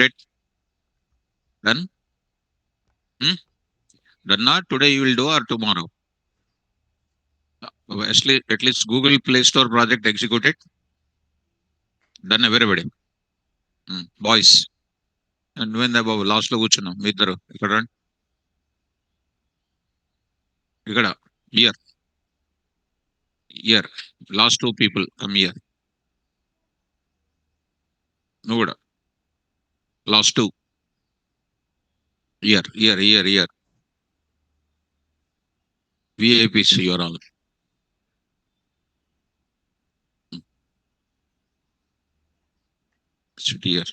it? Done? Hmm? Done not? Today you will do or tomorrow? At least Google Play Store project executed. Done everybody. Boys. నువ్వేందా Babu last లో కూర్చున్నావు మీ ఇద్దరు ఇక్కడ రండి. ఇక్కడ year year last two people come here. నువ్వు కూడా last two year year year year VIPs your all. Sit here.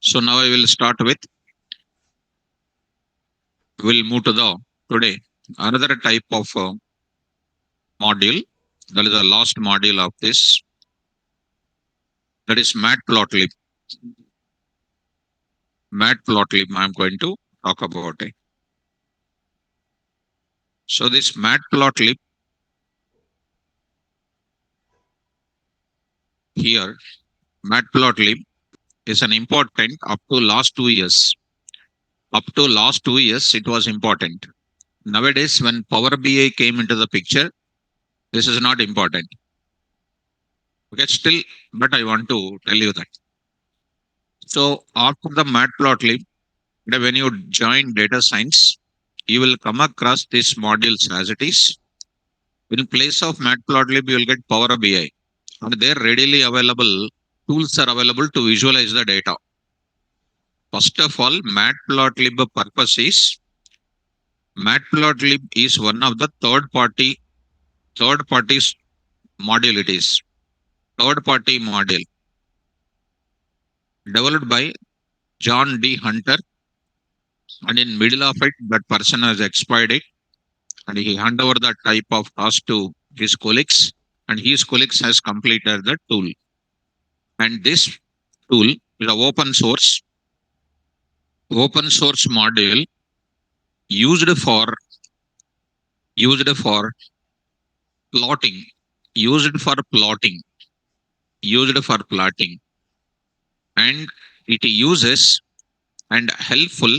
So now I will start with, we'll move to the today another type of module. That is the last module of this. That is matplotlib. Matplotlib I'm going to talk about it. So this matplotlib here, matplotlib is an important up to last 2 years. Up to last 2 years, it was important. Nowadays, when Power BI came into the picture, this is not important. Okay, still, but I want to tell you that. So after the matplotlib, when you join data science, you will come across these modules as it is. In place of matplotlib, you will get Power BI. And they're readily available. Tools are available to visualize the data. First of all, matplotlib purpose is, matplotlib is one of the third parties module. It is third party module developed by John D. Hunter, and in middle of it, that person has expired it, and he hand over that type of task to his colleagues, and his colleagues has completed the tool. And this tool is an open source module used for plotting, and it uses and helpful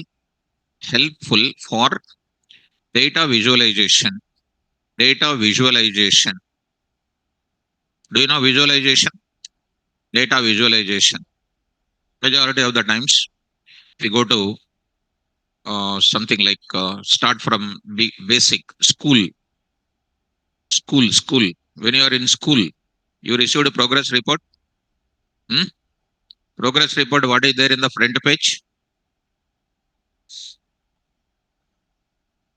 for data visualization. Do you know visualization? Data visualization. Majority of the times, if you go to something like start from basic school. When you are in school, you received a progress report. Progress report, what is there in the front page?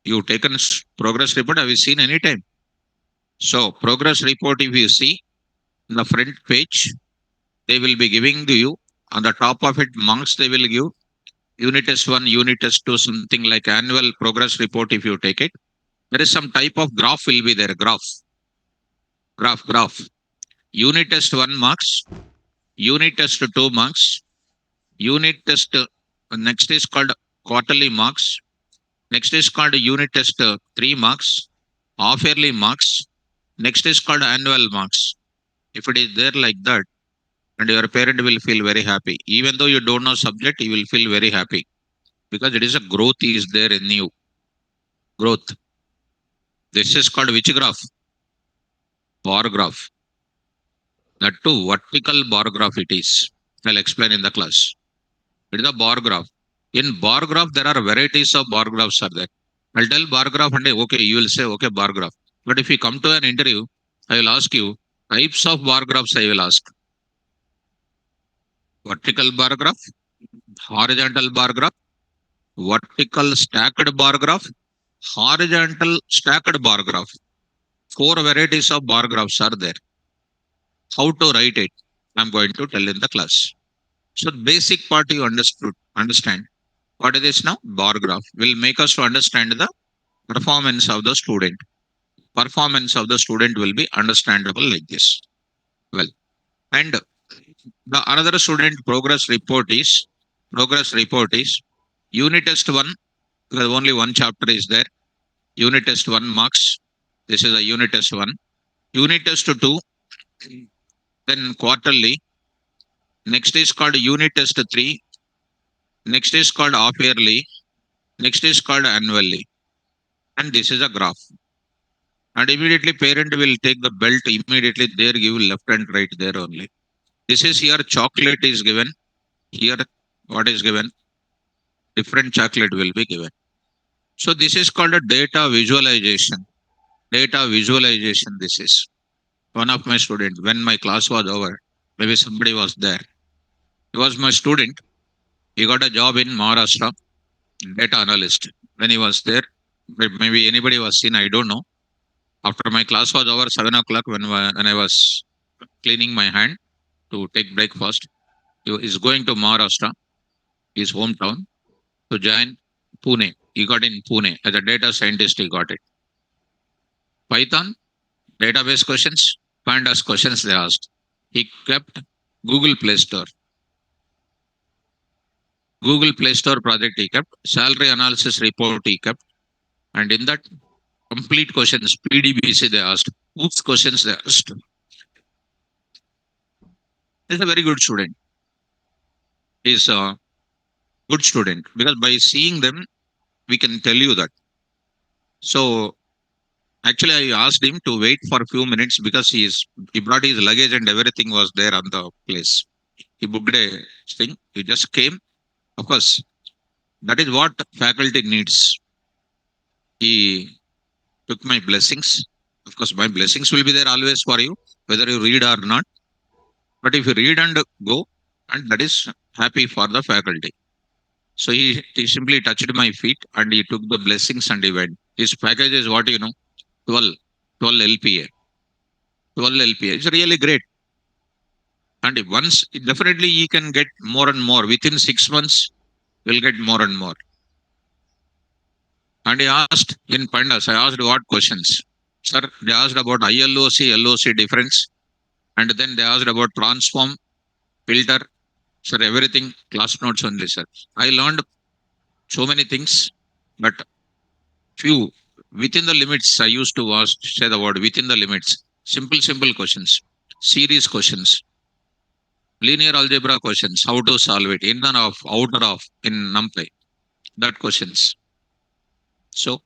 You've taken progress report, have you seen any time? So progress report, if you see in the front page, they will be giving to you on the top of it marks. They will give unit test 1, unit test 2, something like annual progress report. If you take it, there is some type of graph will be there. Graph. Unit test 1 marks, unit test 2 marks, unit test next is called quarterly marks, next is called unit test 3 marks, half yearly marks, next is called annual marks. If it is there like that, and your parent will feel very happy. Even though you don't know subject, you will feel very happy because it is a growth is there in you. Growth. This is called which graph? Bar graph. That too, vertical bar graph it is. I'll explain in the class. It is a bar graph. In bar graph, there are varieties of bar graphs are there. I'll tell bar graph and okay, you will say, okay, bar graph. But if you come to an interview, I will ask you, types of bar graphs I will ask. Vertical bar graph, horizontal bar graph, vertical stacked bar graph, horizontal stacked bar graph. 4 varieties of bar graphs are there. How to write it, I'm going to tell in the class. So basic part you understand. What is this now? Bar graph will make us to understand the performance of the student. Performance of the student will be understandable like this. Well, and the another student progress report is unit test 1, because only one chapter is there. Unit test 1 marks. This is a unit test 1. Unit test 2, then quarterly. Next is called unit test 3. Next is called half yearly. Next is called annually. And this is a graph. And immediately parent will take the belt immediately there, give left and right there only. This is here chocolate is given. Here what is given? Different chocolate will be given. So this is called a data visualization. Data visualization. This is one of my students. When my class was over, maybe somebody was there. He was my student. He got a job in Maharashtra, data analyst. When he was there, maybe anybody was seen, I don't know. After my class was over, 7 o'clock, when I was cleaning my hand to take breakfast, he is going to Maharashtra, his hometown, to join Pune. He got in Pune as a data scientist. He got it. Python, database questions, pandas questions they asked. He kept Google Play Store. Google Play Store project he kept, salary analysis report he kept, and in that complete questions, PDBC they asked, oops questions they asked. He's a very good student. He's a good student because by seeing them, we can tell you that. So actually, I asked him to wait for a few minutes because he brought his luggage and everything was there on the place. He booked a thing. He just came. Of course, that is what faculty needs. He took my blessings. Of course, my blessings will be there always for you, whether you read or not. But if you read and go, and that is happy for the faculty. So he simply touched my feet and he took the blessings and he went. His package is what you know, 12, 12 LPA. 12 LPA. It's really great. And once definitely he can get more and more. Within 6 months, we'll get more and more. And he asked in Pandas, I asked what questions? Sir, they asked about ILOC, LOC difference. And then they asked about transform, filter. Sir, everything class notes only, sir. I learned so many things, but few within the limits. I used to ask, say the word within the limits. Simple questions, series questions, linear algebra questions, how to solve it, inner of, outer of in NUMPY, that questions. So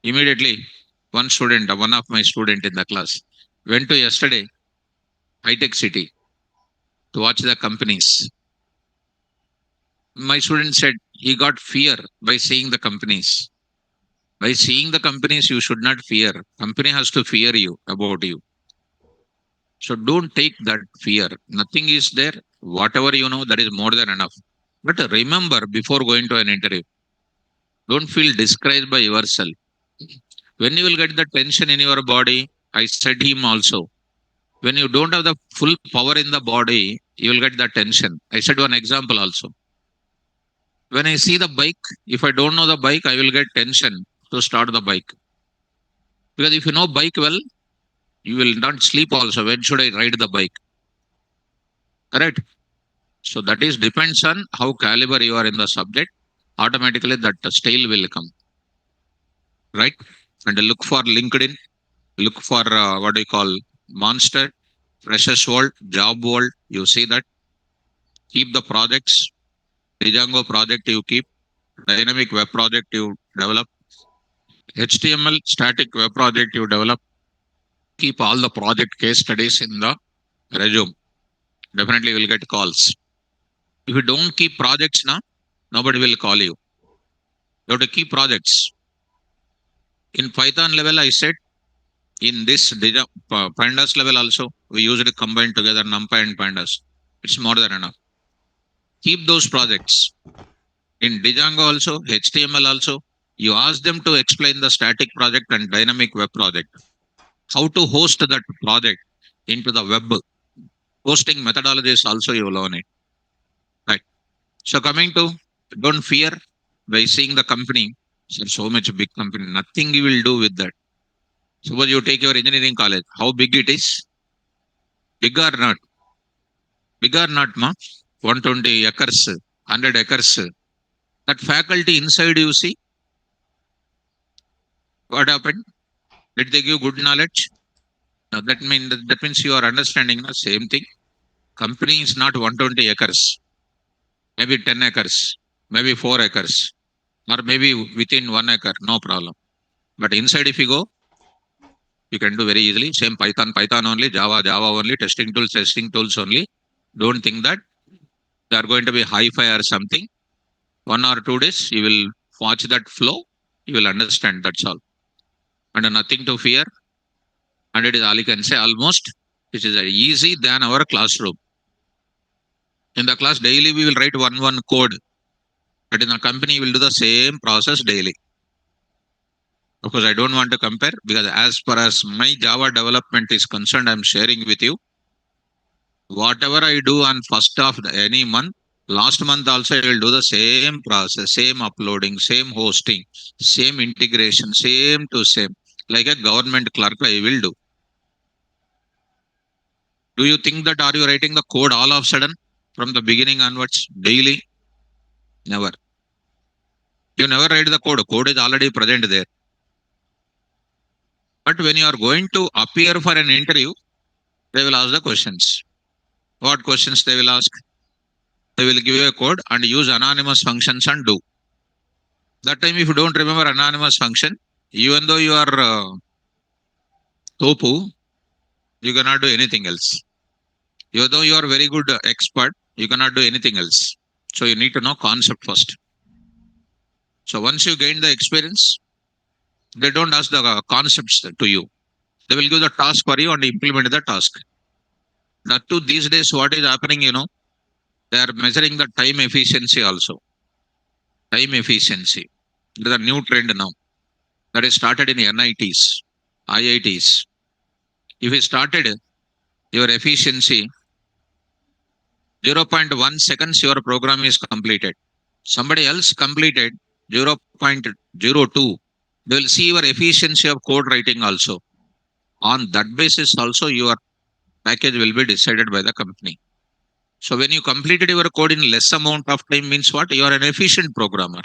immediately one of my student in the class went to yesterday high-tech city to watch the companies. My student said he got fear by seeing the companies. By seeing the companies, you should not fear. Company has to fear you about you. So don't take that fear. Nothing is there. Whatever you know, that is more than enough. But remember, before going to an interview, don't feel discouraged by yourself. When you will get the tension in your body, I said him also, when you don't have the full power in the body, you will get the tension. I said one example also. When I see the bike, if I don't know the bike, I will get tension to start the bike. Because if you know bike well, you will not sleep also. When should I ride the bike? Correct? So that is depends on how caliber you are in the subject. Automatically that style will come. Right? And look for LinkedIn, look for what do you call Monster, Freshers World, Job World. You see that. Keep the projects. Django project you keep. Dynamic web project you develop. HTML static web project you develop. Keep all the project case studies in the resume. Definitely will get calls. If you don't keep projects now, nobody will call you. You have to keep projects. In Python level, I said in this pandas level also, we usually combine together NumPy and pandas. It's more than enough. Keep those projects. In Django also, HTML also, you ask them to explain the static project and dynamic web project. How to host that project into the web. Hosting methodologies also you learn it. Right. So coming to don't fear by seeing the company. So much big company, nothing you will do with that. Suppose you take your engineering college, how big it is? Big or not? Big or not, ma? 120 acres, 100 acres. That faculty inside you see, what happened? Did they give good knowledge? Now that means you are understanding the same thing. Company is not 120 acres, maybe 10 acres, maybe 4 acres, or maybe within 1 acre, no problem. But inside, if you go, you can do very easily. Same Python only, Java only, testing tools only. Don't think that they are going to be hi-fi or something. 1 or 2 days, you will watch that flow. You will understand. That's all. And nothing to fear. And it is all you can say almost, which is easy than our classroom. In the class daily, we will write one code. But in the company, we will do the same process daily. Of course, I don't want to compare because as far as my Java development is concerned, I'm sharing with you whatever I do on first of any month. Last month also I will do the same process, same uploading, same hosting, same integration, same to same. Like a government clerk, I will do. Do you think that are you writing the code all of a sudden from the beginning onwards daily? Never. You never write the code. Code is already present there. But when you are going to appear for an interview, they will ask the questions. What questions they will ask? They will give you a code and use anonymous functions and do. That time, if you don't remember anonymous function, even though you are topu, you cannot do anything else. Even though you are very good expert, you cannot do anything else. So you need to know concept first. So once you gain the experience, they don't ask the concepts to you. They will give the task for you and implement the task. That too, these days, what is happening, they are measuring the time efficiency also. Time efficiency. It is a new trend now. That is started in NITs, IITs. If you started your efficiency, 0.1 seconds your program is completed. Somebody else completed 0.02. They will see your efficiency of code writing also. On that basis, also your package will be decided by the company. So when you completed your code in less amount of time means what? You are an efficient programmer.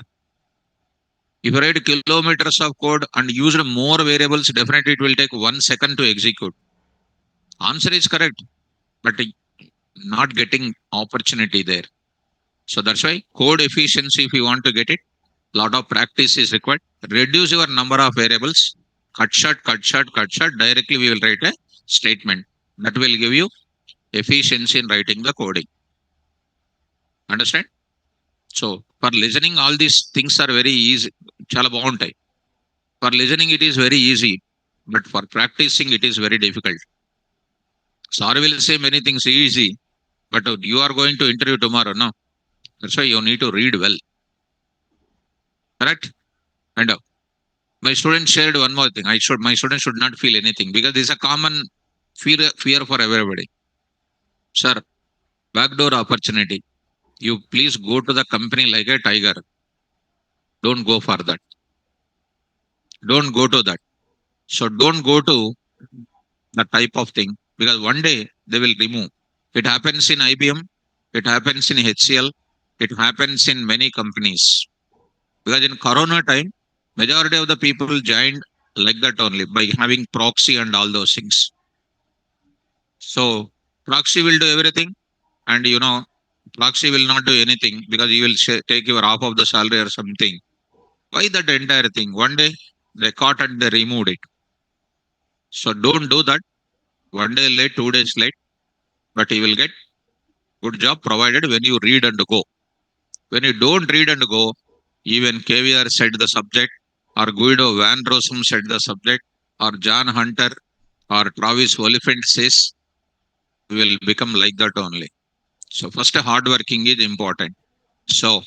If you write kilometers of code and use more variables, definitely it will take 1 second to execute. Answer is correct, but not getting opportunity there. So that's why code efficiency, if you want to get it, lot of practice is required. Reduce your number of variables, cut short, cut short, cut short. Directly we will write a statement that will give you efficiency in writing the coding. Understand? So for listening, all these things are very easy. Chala baguntai. For listening, it is very easy, but for practicing, it is very difficult. Sorry, will say many things easy, but you are going to interview tomorrow, no? That's why you need to read well. Correct? And my student shared one more thing. My student should not feel anything because this is a common fear for everybody. Sir, backdoor opportunity. You please go to the company like a tiger. Don't go for that. Don't go to that. So don't go to the type of thing because one day they will remove. It happens in IBM. It happens in HCL. It happens in many companies. Because in Corona time, majority of the people joined like that only by having proxy and all those things. So proxy will do everything, and proxy will not do anything because you will take your half of the salary or something. Why that entire thing? One day they caught and they removed it. So don't do that. 1 day late, 2 days late, but you will get good job provided when you read and go. When you don't read and go, even KVR said the subject, or Guido Van Rossum said the subject, or John Hunter or Travis Oliphant says, will become like that only. So first hard working is important. So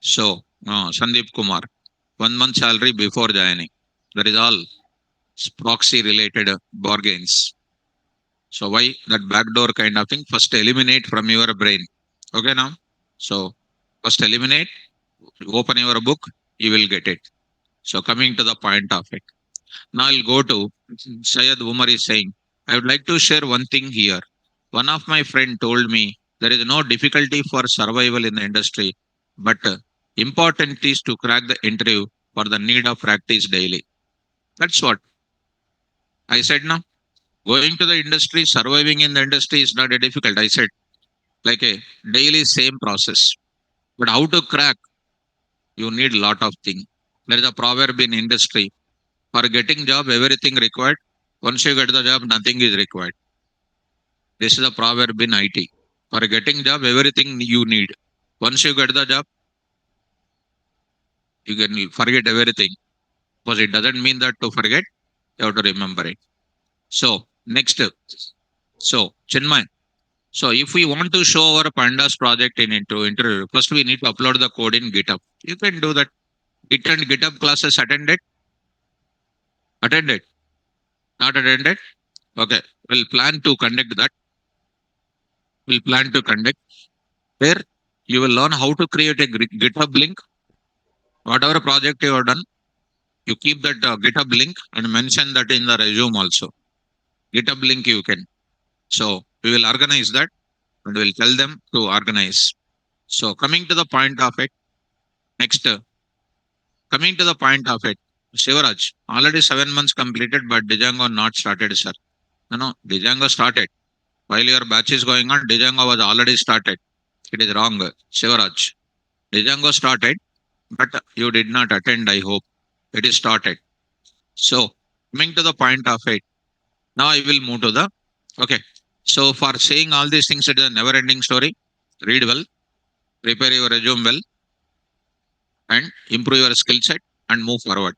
Sandeep Kumar, 1 month salary before joining. That is all proxy related bargains. So why that backdoor kind of thing? First eliminate from your brain. Okay now. So first eliminate, open your book, you will get it. So coming to the point of it. Now I'll go to Syed Umar is saying, I would like to share one thing here. One of my friend told me there is no difficulty for survival in the industry, but important is to crack the interview for the need of practice daily. That's what I said now. Going to the industry, surviving in the industry is not a difficult. I said like a daily same process. But how to crack, you need lot of things. There is a proverb in industry. For getting job, everything required. Once you get the job, nothing is required. This is a proverb in IT. For getting job, everything you need. Once you get the job, you can forget everything. Because it doesn't mean that to forget, you have to remember it. So next, so Chinmay. So if we want to show our pandas project in into interview, first we need to upload the code in GitHub. You can do that. Git and GitHub classes attended, attended, not attended. Okay, we'll plan to conduct that. We'll plan to conduct where you will learn how to create a GitHub link. Whatever project you have done, you keep that GitHub link and mention that in the resume also. GitHub link you can. So we will organize that and we'll tell them to organize. So coming to the point of it, next, coming to the point of it, Shivaraj, already 7 months completed, but Django not started, sir. No, Django started. While your batch is going on, Django was already started. It is wrong, Shivaraj. Django started, but you did not attend, I hope. It is started. So coming to the point of it, now I will move to the, okay. So for saying all these things, it is a never ending story. Read well, prepare your resume well, and improve your skill set and move forward.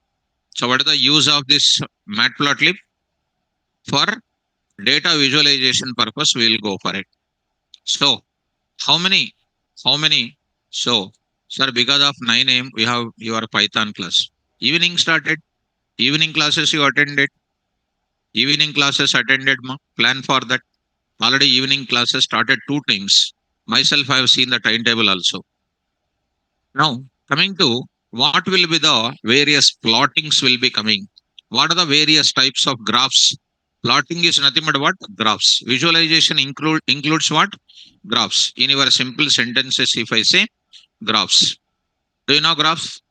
So what is the use of this matplotlib? For data visualization purpose, we will go for it. So how many, how many? So sir, because of 9 a.m. we have your Python class. Evening started. Evening classes you attended. Evening classes attended. Plan for that. Already evening classes started 2 times. Myself, I have seen the timetable also. Now, coming to what will be the various plottings will be coming. What are the various types of graphs? Plotting is nothing but what? Graphs. Visualization includes what? Graphs. In your simple sentences, if I say graphs. Do you know graphs?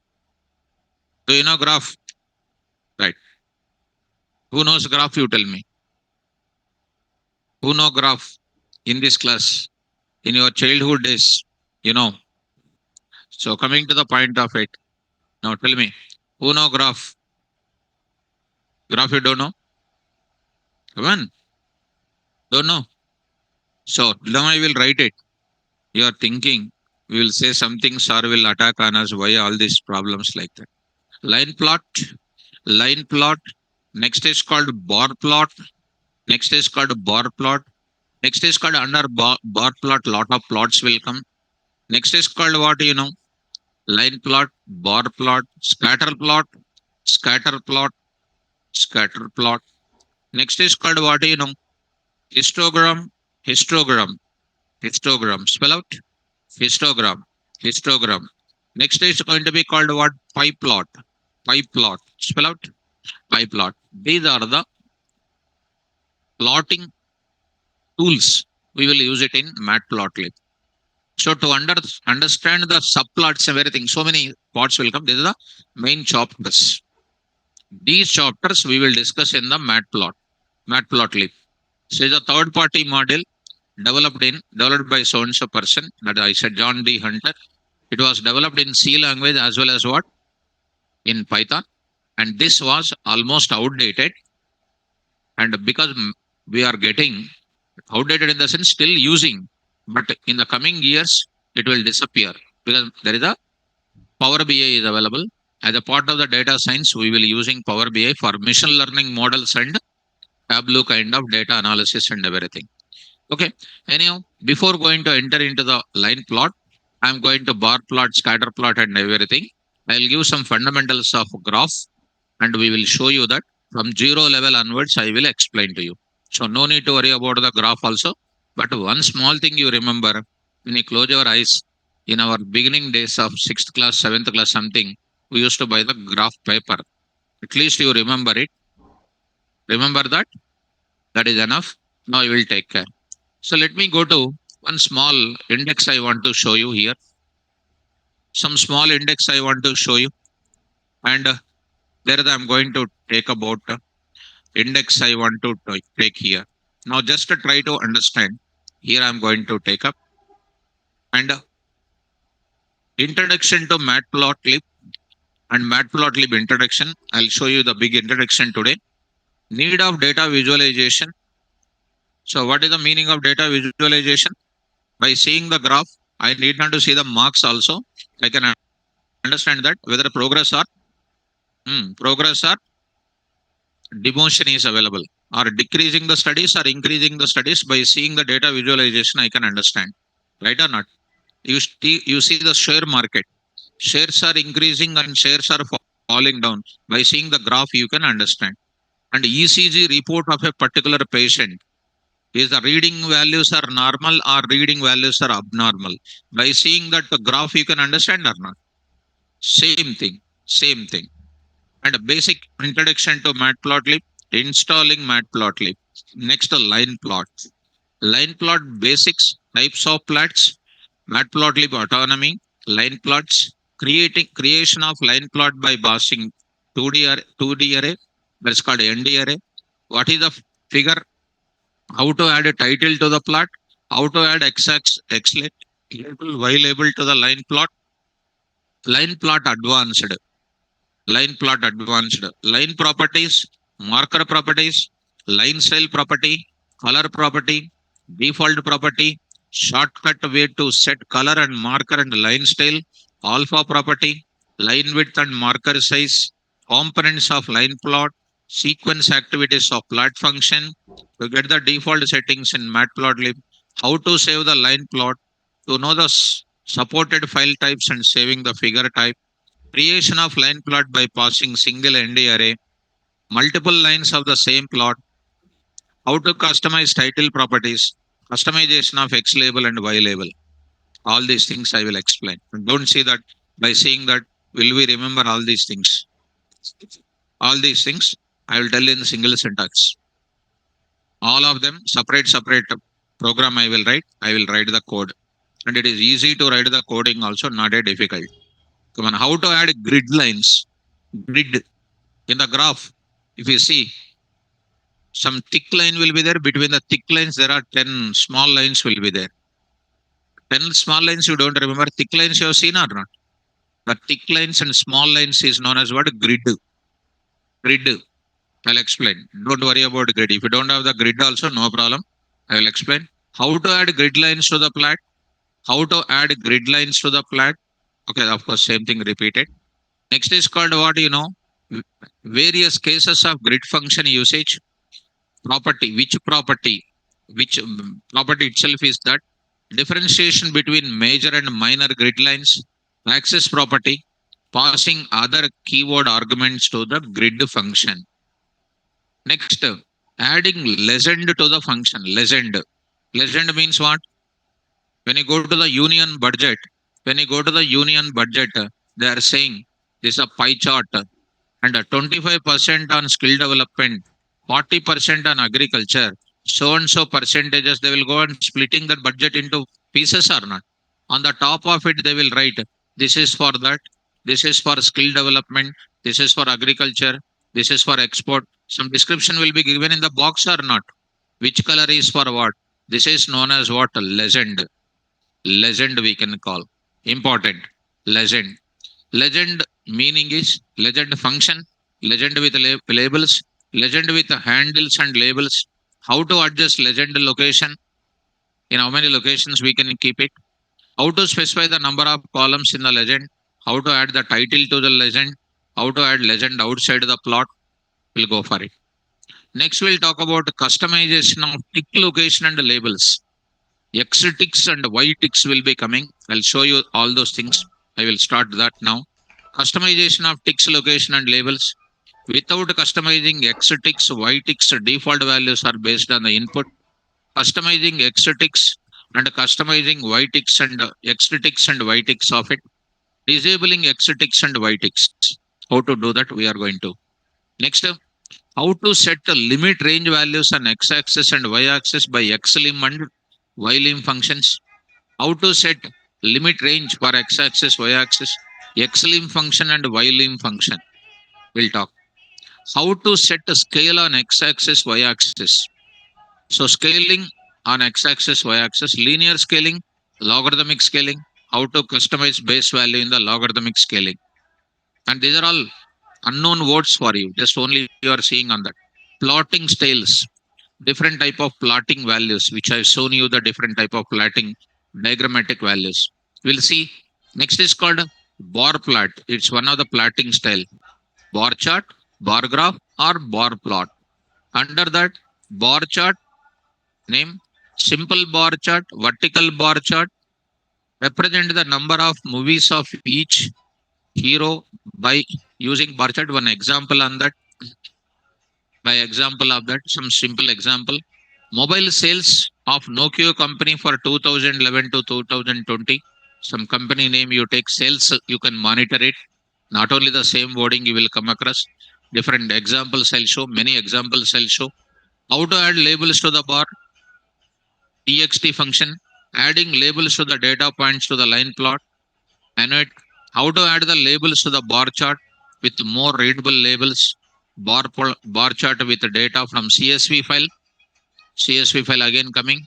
Do you know graph? Right. Who knows graph? You tell me. Who know graph in this class? In your childhood days, you know. So coming to the point of it. Now tell me. Who know graph? Graph you don't know? Come on. Don't know. So now I will write it. You are thinking we will say something, sir will attack on us. Why all these problems like that? Line plot, line plot. Next is called bar plot. Next is called bar plot. Next is called under bar plot. Lot of plots will come. Next is called what you know? Line plot, bar plot, scatter plot, scatter plot, scatter plot. Next is called what you know? Histogram, histogram, histogram. Spell out histogram, histogram. Next is going to be called what? Pie plot, pie plot. Spell out pie plot. These are the plotting tools. We will use it in matplotlib. So to understand the subplots and everything, so many plots will come. These are the main chapters. These chapters we will discuss in the matplotlib. So it's a third party model developed by so and so person that I said John D. Hunter. It was developed in C language as well as what? In Python. And this was almost outdated. And because we are getting outdated in the sense still using, but in the coming years, it will disappear because there is a Power BI is available. As a part of the data science, we will using Power BI for machine learning models and Tableau kind of data analysis and everything. Okay. Anyhow, before going to enter into the line plot, I'm going to bar plot, scatter plot, and everything. I'll give some fundamentals of graph, and we will show you that from 0 level onwards. I will explain to you. So no need to worry about the graph also. But one small thing you remember when you close your eyes in our beginning days of 6th class, 7th class, something, we used to buy the graph paper. At least you remember it. Remember that. That is enough. Now you will take care. So let me go to one small index I want to show you here. Some small index I want to show you. And there I'm going to take about index I want to take here. Now just to try to understand, here I'm going to take up and introduction to Matplotlib and Matplotlib introduction. I'll show you the big introduction today. Need of data visualization. So what is the meaning of data visualization? By seeing the graph, I need not to see the marks also. I can understand that whether progress or demotion is available, or decreasing the studies or increasing the studies. By seeing the data visualization, I can understand, right or not? You see the share market, shares are increasing and shares are falling down. By seeing the graph, you can understand. And ECG report of a particular patient, is the reading values are normal or reading values are abnormal. By seeing that the graph, you can understand or not? Same thing, same thing. And a basic introduction to Matplotlib, installing Matplotlib. Next, line plot. Line plot basics, types of plots, Matplotlib autonomy, line plots, creation of line plot by passing 2D array, that's called ND array. What is the figure? How to add a title to the plot? How to add x label, y label to the line plot advanced. Line plot advanced. Line properties, marker properties, line style property, color property, default property, shortcut way to set color and marker and line style, alpha property, line width and marker size, components of line plot, sequence activities of plot function. To get the default settings in Matplotlib, how to save the line plot, to know the supported file types and saving the figure type, creation of line plot by passing single ND array, multiple lines of the same plot, how to customize title properties, customization of X label and Y label. All these things I will explain. Don't see that by seeing that, will we remember all these things? All these things I will tell in single syntax. All of them separate program I will write. I will write the code. And it is easy to write the coding also, not a difficult. Come on, how to add grid lines? Grid in the graph, if you see, some thick line will be there. Between the thick lines, there are 10 small lines will be there. 10 small lines you don't remember. Thick lines you have seen or not? The thick lines and small lines is known as what? Grid. Grid. I'll explain. Don't worry about grid. If you don't have the grid also, no problem. I will explain. How to add grid lines to the plot? How to add grid lines to the plot? Okay, of course, same thing repeated. Next is called what? Various cases of grid function usage. Property, which property itself is that? Differentiation between major and minor grid lines, access property, passing other keyword arguments to the grid function. Next, adding legend to the function. Legend means what? When you go to the union budget, they are saying this is a pie chart, and 25% on skill development, 40% on agriculture, so and so percentages, they will go and splitting that budget into pieces or not. On the top of it, they will write, this is for that, this is for skill development, this is for agriculture, this is for export. Some description will be given in the box or not. Which color is for what? This is known as what? Legend. Legend we can call. Important. Legend. Legend meaning is legend function, legend with labels, legend with handles and labels. How to adjust legend location? In how many locations we can keep it? How to specify the number of columns in the legend? How to add the title to the legend? How to add legend outside the plot? We'll go for it. Next, we'll talk about customization of tick location and labels. X ticks and Y ticks will be coming. I'll show you all those things. I will start that now. Customization of ticks location and labels. Without customizing X ticks, Y ticks, default values are based on the input. Customizing X ticks and customizing Y ticks and X ticks and Y ticks of it. Disabling X ticks and Y ticks. How to do that? We are going to. Next, how to set the limit range values on X axis and Y axis by xlim and ylim functions. How to set limit range for X axis, Y axis, xlim function and ylim function. We'll talk. How to set a scale on x-axis, y-axis. So scaling on x-axis, y-axis, linear scaling, logarithmic scaling, how to customize base value in the logarithmic scaling. And these are all unknown words for you. Just only you are seeing on that. Plotting styles, different type of plotting values, which I've shown you the different type of plotting diagrammatic values. We'll see. Next is called bar plot. It's one of the plotting style. Bar chart, bar graph, or bar plot. Under that, bar chart name, simple bar chart, vertical bar chart, represent the number of movies of each hero by using bar chart. One example on that, by example of that, some simple example. Mobile sales of Nokia company for 2011 to 2020. Some company name you take sales, you can monitor it. Not only the same wording you will come across. Different examples I'll show, many examples I'll show. How to add labels to the bar, txt function, adding labels to the data points to the line plot, annotate, how to add the labels to the bar chart with more readable labels, bar chart with data from CSV file again coming,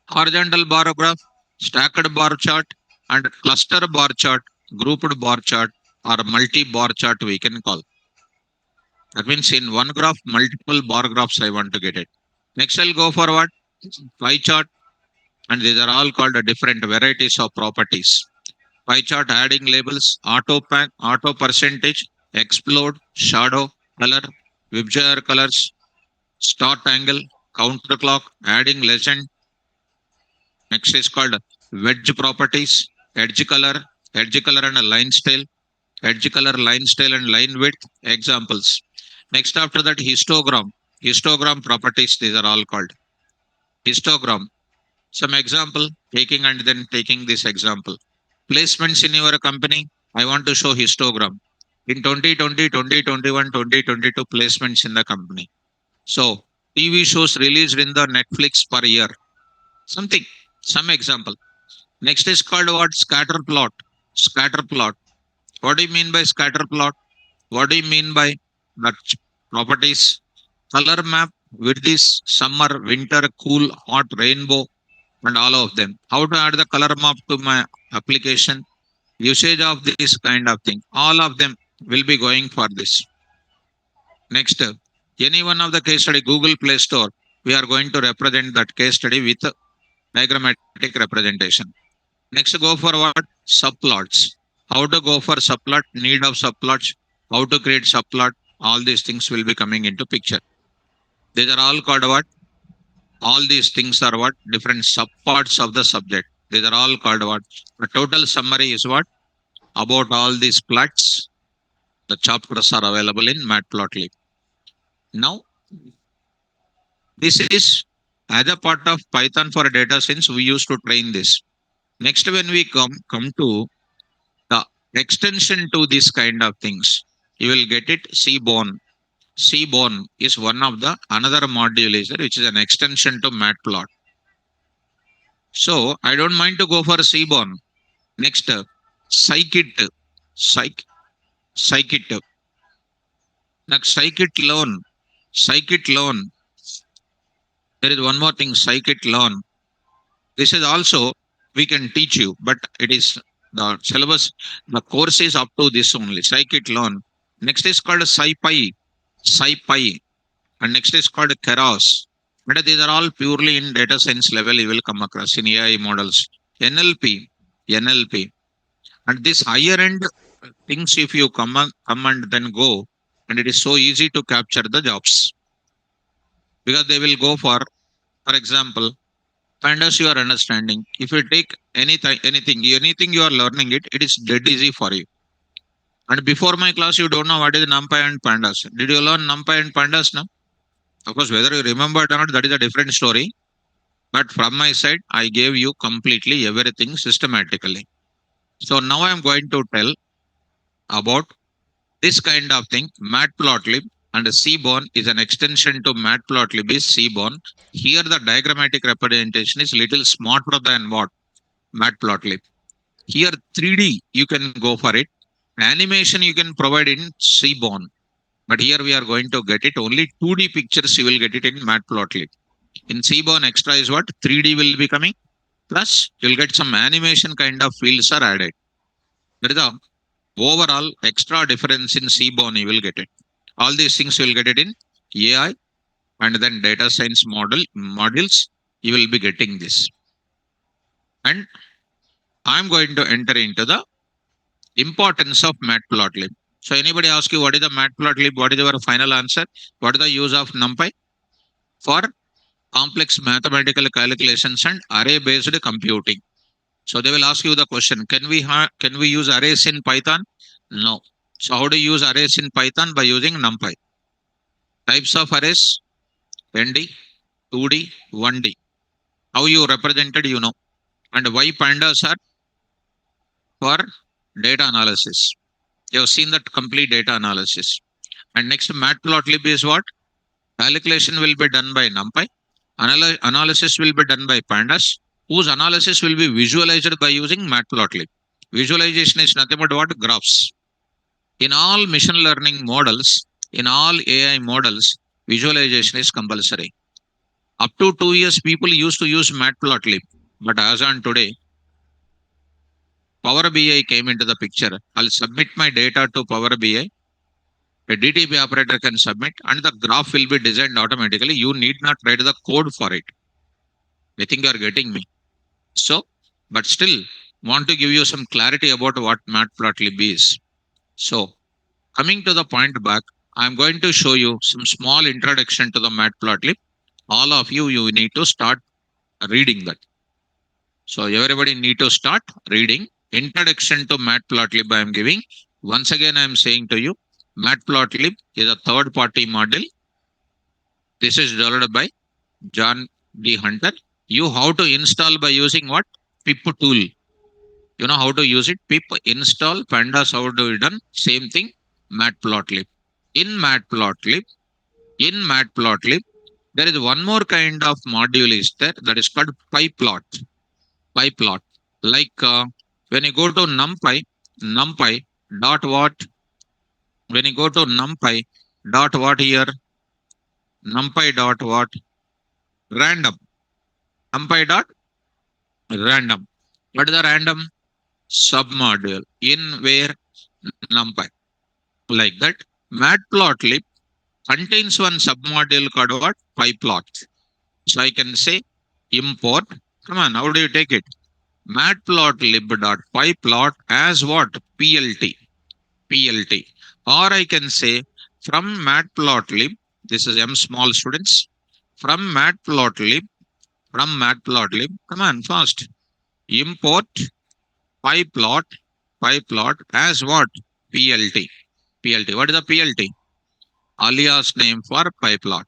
horizontal bar graph, stacked bar chart, and cluster bar chart, grouped bar chart, or multi bar chart we can call. That means in one graph, multiple bar graphs I want to get it. Next, I'll go for what? Pie chart, and these are all called different varieties of properties. Pie chart adding labels, auto pack, auto percentage, explode, shadow, color, Vibgyor colors, start angle, counter clock, adding legend. Next is called wedge properties, edge color and a line style, edge color, line style and line width. Examples. Next after that, histogram properties. These are all called histogram. Some example, taking and then taking this example. Placements in your company. I want to show histogram. In 2020, 2021, 2022 placements in the company. So TV shows released in the Netflix per year. Something, some example. Next is called what? Scatter plot. Scatter plot. What do you mean by scatter plot? What do you mean by the properties? Color map with this summer, winter, cool, hot, rainbow, and all of them. How to add the color map to my application? Usage of this kind of thing. All of them will be going for this. Next, any one of the case study, Google Play Store, we are going to represent that case study with diagrammatic representation. Next, go for what? Subplots. How to go for subplot, need of subplots, how to create subplot, all these things will be coming into picture. These are all called what? All these things are what? Different subparts of the subject. These are all called what? The total summary is what? About all these plots. The chapters are available in Matplotlib. Now, this is as a part of Python for data science, we used to train this. Next, when we come to the extension to this kind of things, you will get it Seaborn. Seaborn is one of the another module is there, which is an extension to Matplot. So I don't mind to go for Seaborn. Next, Scikit. Scikit. Next, Scikit-learn. Scikit-learn. There is one more thing, Scikit-learn. This is also we can teach you, but it is the syllabus, the course is up to this only. Scikit-learn. Next is called SciPy. SciPy. And next is called Keras. But these are all purely in data science level you will come across in AI models. NLP. NLP. And this higher end things, if you come and then go, and it is so easy to capture the jobs. Because they will go for example, PANDAS you are understanding. If you take anything you are learning it is dead easy for you. And before my class, you don't know what is NUMPY and PANDAS. Did you learn NUMPY and PANDAS now? Of course, whether you remember it or not, that is a different story. But from my side, I gave you completely everything systematically. So now I am going to tell about this kind of thing, Matplotlib, and Seaborn is an extension to Matplotlib is Seaborn. Here the diagrammatic representation is little smarter than what? Matplotlib. Here 3D you can go for it. Animation you can provide in Seaborn. But here we are going to get it only 2D pictures. You will get it in Matplotlib. In Seaborn Extra is what 3D will be coming. Plus, you'll get some animation kind of fields are added. There is a overall extra difference in Seaborn. You will get it. All these things you will get it in AI and then data science modules. You will be getting this. And I'm going to enter into the importance of Matplotlib. So anybody ask you what is the Matplotlib? What is your final answer? What is the use of NumPy? For complex mathematical calculations and array-based computing. So they will ask you the question: can we use arrays in Python? No. So how do you use arrays in Python? By using NumPy. Types of arrays: ND, 2D, 1D. How you represented, you know. And why pandas are for data analysis. You have seen that complete data analysis. And next, Matplotlib is what? Calculation will be done by NumPy. Analysis will be done by pandas, whose analysis will be visualized by using Matplotlib. Visualization is nothing but what? Graphs. In all machine learning models, in all AI models, visualization is compulsory. Up to 2 years, people used to use Matplotlib. But as on today, Power BI came into the picture. I'll submit my data to Power BI. A DTP operator can submit and the graph will be designed automatically. You need not write the code for it. I think you are getting me. So, but still want to give you some clarity about what Matplotlib is. So, coming to the point back, I'm going to show you some small introduction to the Matplotlib. All of you, you need to start reading that. So, everybody need to start reading. Introduction to Matplotlib I am giving. Once again, I am saying to you, Matplotlib is a third party model. This is developed by John D. Hunter. You have to install by using what? Pip tool. You know how to use it? Pip install pandas. How to be done? Same thing. Matplotlib. In Matplotlib, there is one more kind of module is there that is called pyplot. Pyplot. Like when you go to NumPy dot what? When you go to NumPy dot what here? NumPy dot what? Random. NumPy dot random. What is the random? Submodule. In where? NumPy. Like that. Matplotlib contains one submodule called what? Pyplot. So I can say import. Come on, how do you take it? Matplotlib.pyplot as what? PLT. PLT. Or I can say from Matplotlib, this is M small students, from Matplotlib, come on, fast. Import pyplot as what? PLT. PLT. What is the PLT? Alias name for pyplot.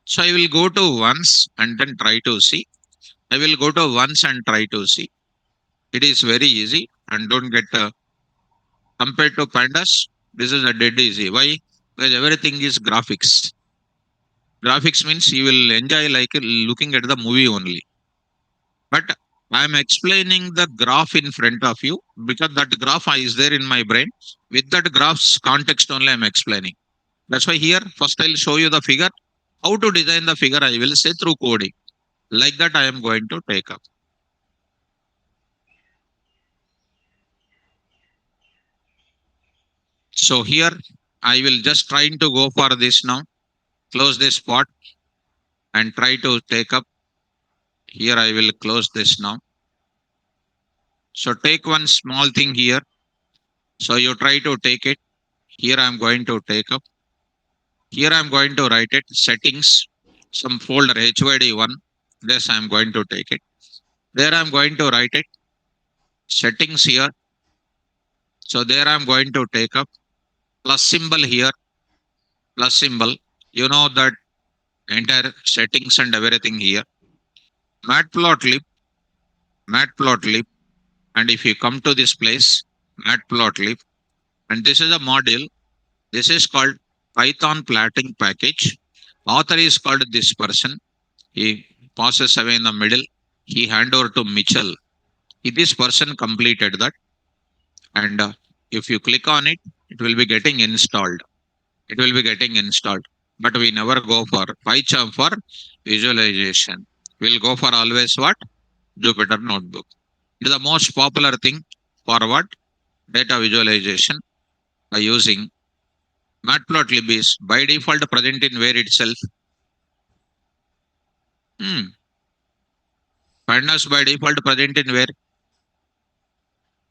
So I will go to once and then try to see. I will go to once and try to see. It is very easy and don't get compared to pandas. This is a dead easy. Why? Because everything is graphics. Graphics means you will enjoy like looking at the movie only. But I am explaining the graph in front of you because that graph is there in my brain. With that graph's context only I am explaining. That's why here first I'll show you the figure. How to design the figure I will say through coding. Like that I am going to take up. So here I will just trying to go for this now. Close this spot and try to take up. Here I will close this now. So take one small thing here. So you try to take it. Here I am going to take up. Here I am going to write it settings, some folder HYD1. This I am going to take it. There I am going to write it settings here. So there I am going to take up plus symbol here, plus symbol. You know that entire settings and everything here. Matplotlib, and if you come to this place, Matplotlib, and this is a module. This is called Python plotting package. Author is called this person. He passes away in the middle. He hand over to Mitchell. This person completed that. And if you click on it, it will be getting installed. it will be getting installed. But we never go for PyCharm for visualization. We'll go for always what? Jupyter Notebook. It is the most popular thing for what? Data visualization by using Matplotlib is by default present in where itself. Pandas by default present in where?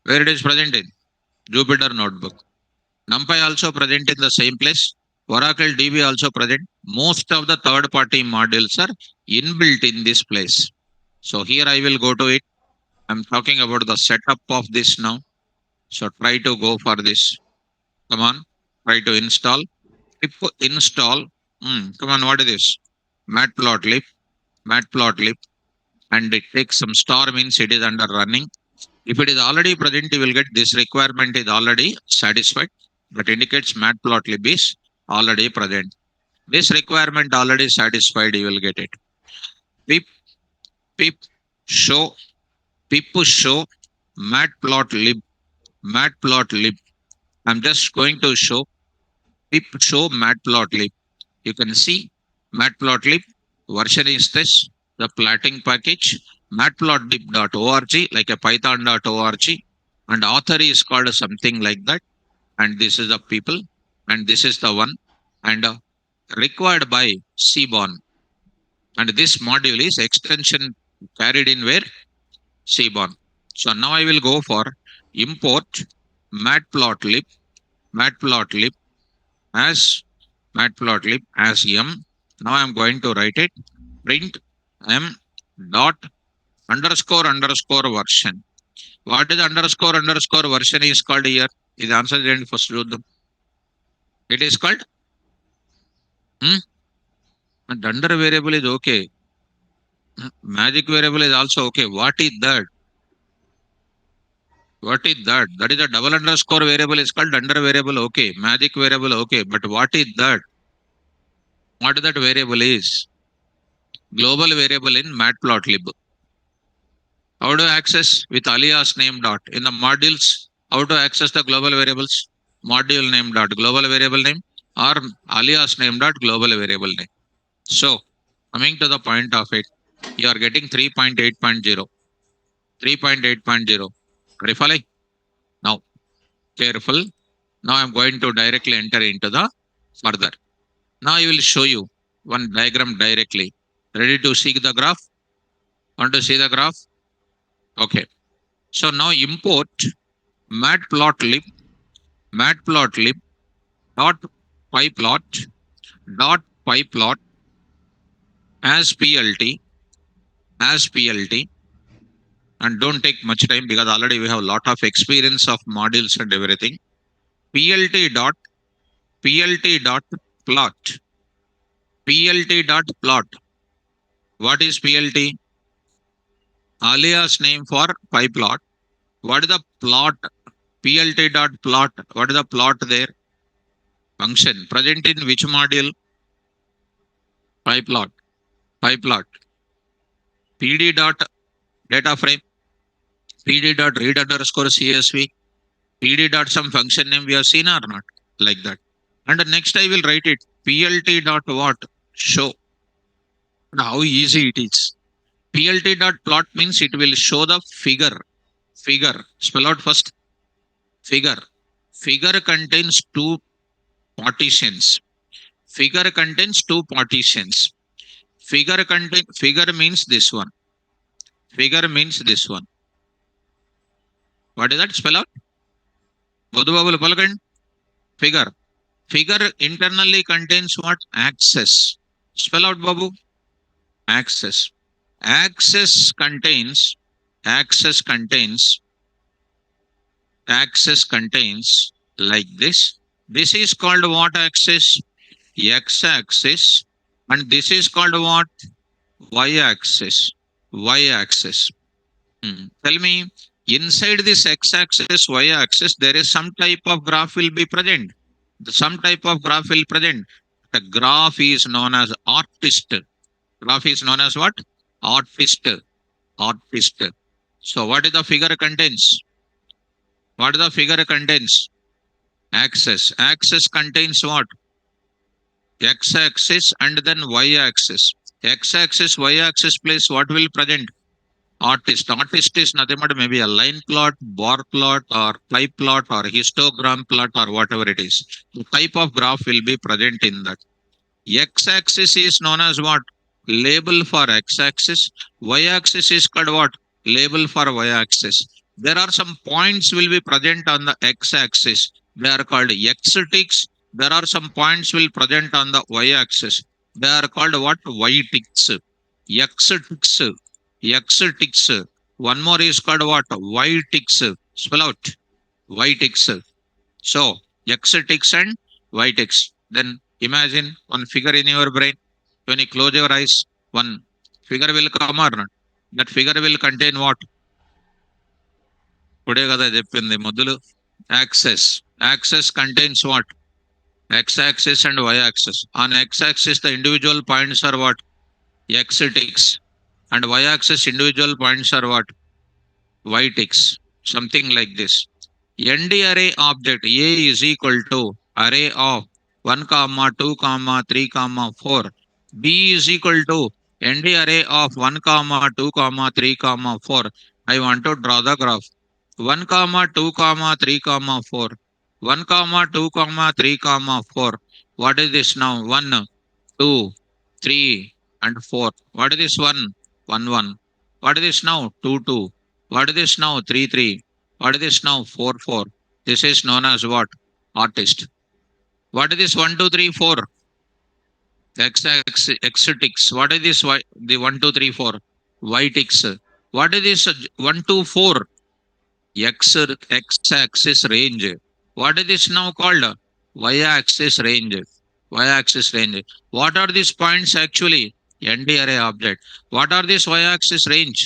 Where it is present in? Jupyter Notebook. NumPy also present in the same place. Oracle DB also present. Most of the third party modules are inbuilt in this place. So here I will go to it. I'm talking about the setup of this now. So try to go for this. Come on. Try to install. Pip install. Come on. What is this? Matplotlib. Matplotlib. And it takes some star means it is under running. If it is already present, you will get this requirement is already satisfied. That indicates Matplotlib is already present. This requirement already satisfied, you will get it. Pip, pip, show, pip show, Matplotlib, Matplotlib. I'm just going to show pip show Matplotlib. You can see Matplotlib version is this, the plotting package, matplotlib.org, like a python.org, and author is called something like that. And this is the people, and this is the one, and required by Cborn. And this module is extension carried in where? Cborn. So now I will go for import matplotlib, matplotlib as matplotlib as m. Now I am going to write it print m dot underscore underscore version. What is underscore underscore version is called here? Is answer and first do them. It is called and under variable is okay. Magic variable is also okay. What is that? What is that? That is a double underscore variable is called under variable. Okay. Magic variable. Okay. But what is that? What that variable is? Global variable in matplotlib. How to access with alias name dot in the modules? How to access the global variables? Module name dot global variable name or alias name dot global variable name. So coming to the point of it, you are getting 3.8.0. 3.8.0. Are you following? Now, careful. Now I'm going to directly enter into the further. Now I will show you one diagram directly. Ready to see the graph? Want to see the graph? Okay. So now import matplotlib dot pyplot dot pyplot as plt and don't take much time because already we have a lot of experience of modules and everything. plt dot plot. plt dot plot. What is plt? Alias name for pyplot. What is the plot? plt dot plot. What is the plot there? Function present in which module? Pyplot. pd dot data frame. pd dot read underscore csv. pd dot some function name we have seen or not? Like that. And next I will write it plt dot what? Show. And how easy it is. plt dot plot means it will show the figure. Spell out first. Figure contains two partitions. Figure means this one. What is that? Spell out. Figure. Figure internally contains what? Axis. Spell out, Babu. Axis. Axis contains like this. This is called what axis? X-axis. And this is called what? Y-axis. Tell me, inside this x-axis, y-axis, there is some type of graph will be present. Some type of graph will present. The graph is known as artist. Graph is known as what? Artist. So what is the figure contains? What the figure contains? Axis. Axis contains what? x-axis and then y-axis. X-axis, y-axis place what will present? Artist. Artist is nothing but maybe a line plot, bar plot, or pie plot, or histogram plot, or whatever it is. The type of graph will be present in that. X-axis is known as what? Label for x-axis. Y-axis is called what? Label for y-axis. There are some points will be present on the x-axis. They are called x-ticks. There are some points will present on the y-axis. They are called what? Y-ticks. X-ticks. X-ticks. One more is called what? Y-ticks. Spell out. Y-ticks. So, X-ticks and Y-ticks. Then imagine one figure in your brain. When you close your eyes, one figure will come or not. That figure will contain what? ఇప్పుడే కదా చెప్పింది మొదలు access. Axis contains what? X-axis and y-axis. On x-axis, the individual points are what? X-ticks. And y-axis individual points are what? Y-ticks. Something like this. ND array object A is equal to array of 1, 2, 3, 4. B is equal to ND array of 1, 2, 3, 4. I want to draw the graph. 1, 2, 3, 4. 1, 2, 3, 4. What is this now? 1, 2, 3, and 4. What is this 1? 1, 1. What is this now? 2, 2. What is this now? 3, 3. What is this now? 4, 4. This is known as what? Artist. What is this 1, 2, 3, 4? X-ticks. What is this? The 1, 2, 3, 4. Y-ticks. What is this 1, 2, 4? X-axis range. What is this now called? Y-axis range. Y-axis range. What are these points actually? ND array object. What are this y-axis range?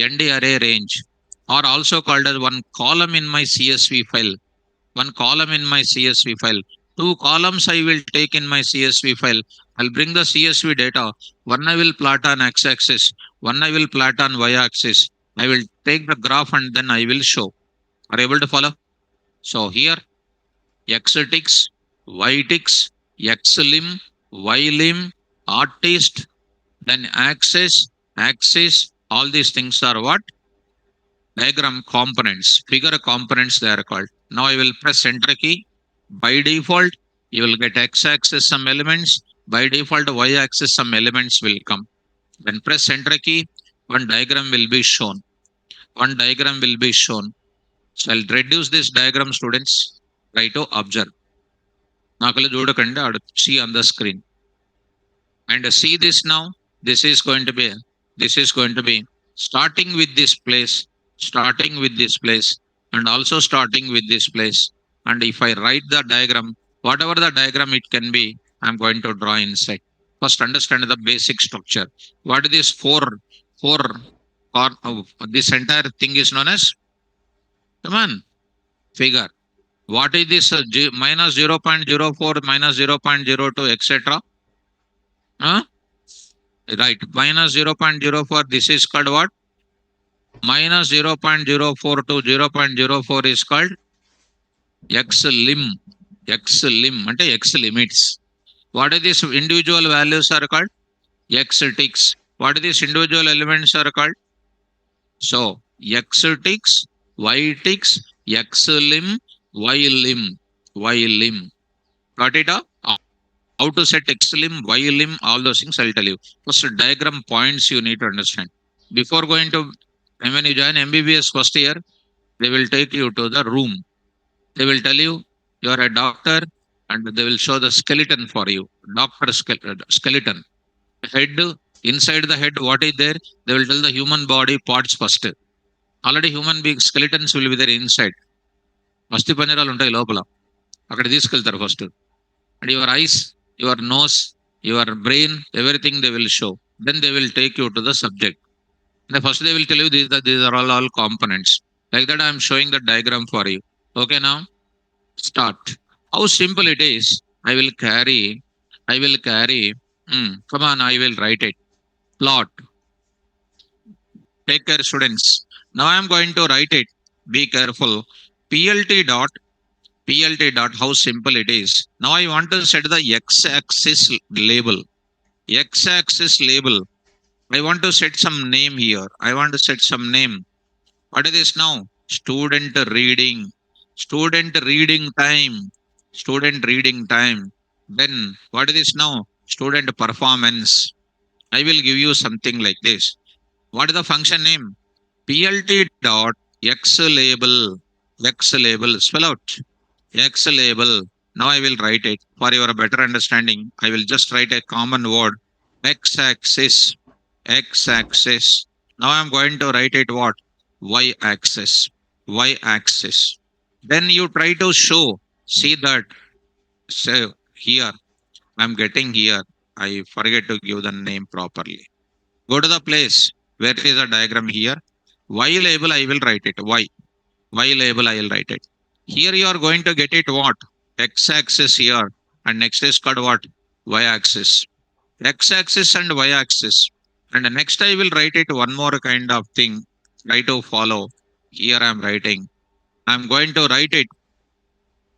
ND array range, or also called as one column in my CSV file. One column in my CSV file. Two columns I will take in my CSV file. I'll bring the CSV data. One I will plot on x-axis. One I will plot on y-axis. I will take the graph and then I will show. Are you able to follow? So here, x-ticks, y-ticks, x-lim, y-lim, artist, then axis, all these things are what? Diagram components, figure components they are called. Now I will press enter key. By default, you will get x-axis some elements. By default, y-axis some elements will come. When press enter key, one diagram will be shown. One diagram will be shown. So I'll reduce this diagram, students. Try to observe. See on the screen. And see this now. This is going to be starting with this place, and also starting with this place. And if I write the diagram, whatever the diagram it can be, I'm going to draw inside. First, understand the basic structure. What is this four or this entire thing is known as? Come on, figure. What is this minus 0.04, minus 0.02, etc.? Right, minus 0.04, this is called what? Minus 0.04 to 0.04 is called x-lim. X-lim ante x-limits. What are these individual values are called? X-ticks. What are these individual elements are called? So, x-ticks, y-ticks, x-lim, y-lim. Got it up? How to set x-lim, y-lim, all those things I'll tell you. First, diagram points you need to understand. Before going to, and when you join MBBS first year, they will take you to the room. They will tell you are a doctor and they will show the skeleton for you. Doctor skeleton. Head, inside the head, what is there? They will tell the human body parts first. Already human being skeletons will be there inside. Asti panjaralu untayi lopala. Akkada తీసుకెళ్తారు first. And your eyes, your nose, your brain, everything they will show. Then they will take you to the subject. And first they will tell you these are all components. Like that I am showing the diagram for you. Okay, now start. How simple it is. I will carry. Come on, I will write it. Plot. Take care, students. Now I am going to write it. Be careful. PLT dot PLT dot, how simple it is. Now I want to set the x-axis label. X-axis label. I want to set some name here. I want to set some name. What is this now? Student reading. Student reading time. Student reading time. Then what is this now? Student performance. I will give you something like this. What is the function name? PLT dot x label. X label. Spell out. X label. Now I will write it for your better understanding. I will just write a common word. X axis. X axis. Now I am going to write it what? Y axis. Y axis. Then you try to show. See that. So here I'm getting here. I forget to give the name properly. Go to the place where is a diagram here. Y label I will write it. Y label I will write it. Here you are going to get it what? X axis here. And next is called what? Y axis. X axis and Y axis. And next I will write it one more kind of thing. Try to follow. Here I am writing. I am going to write it.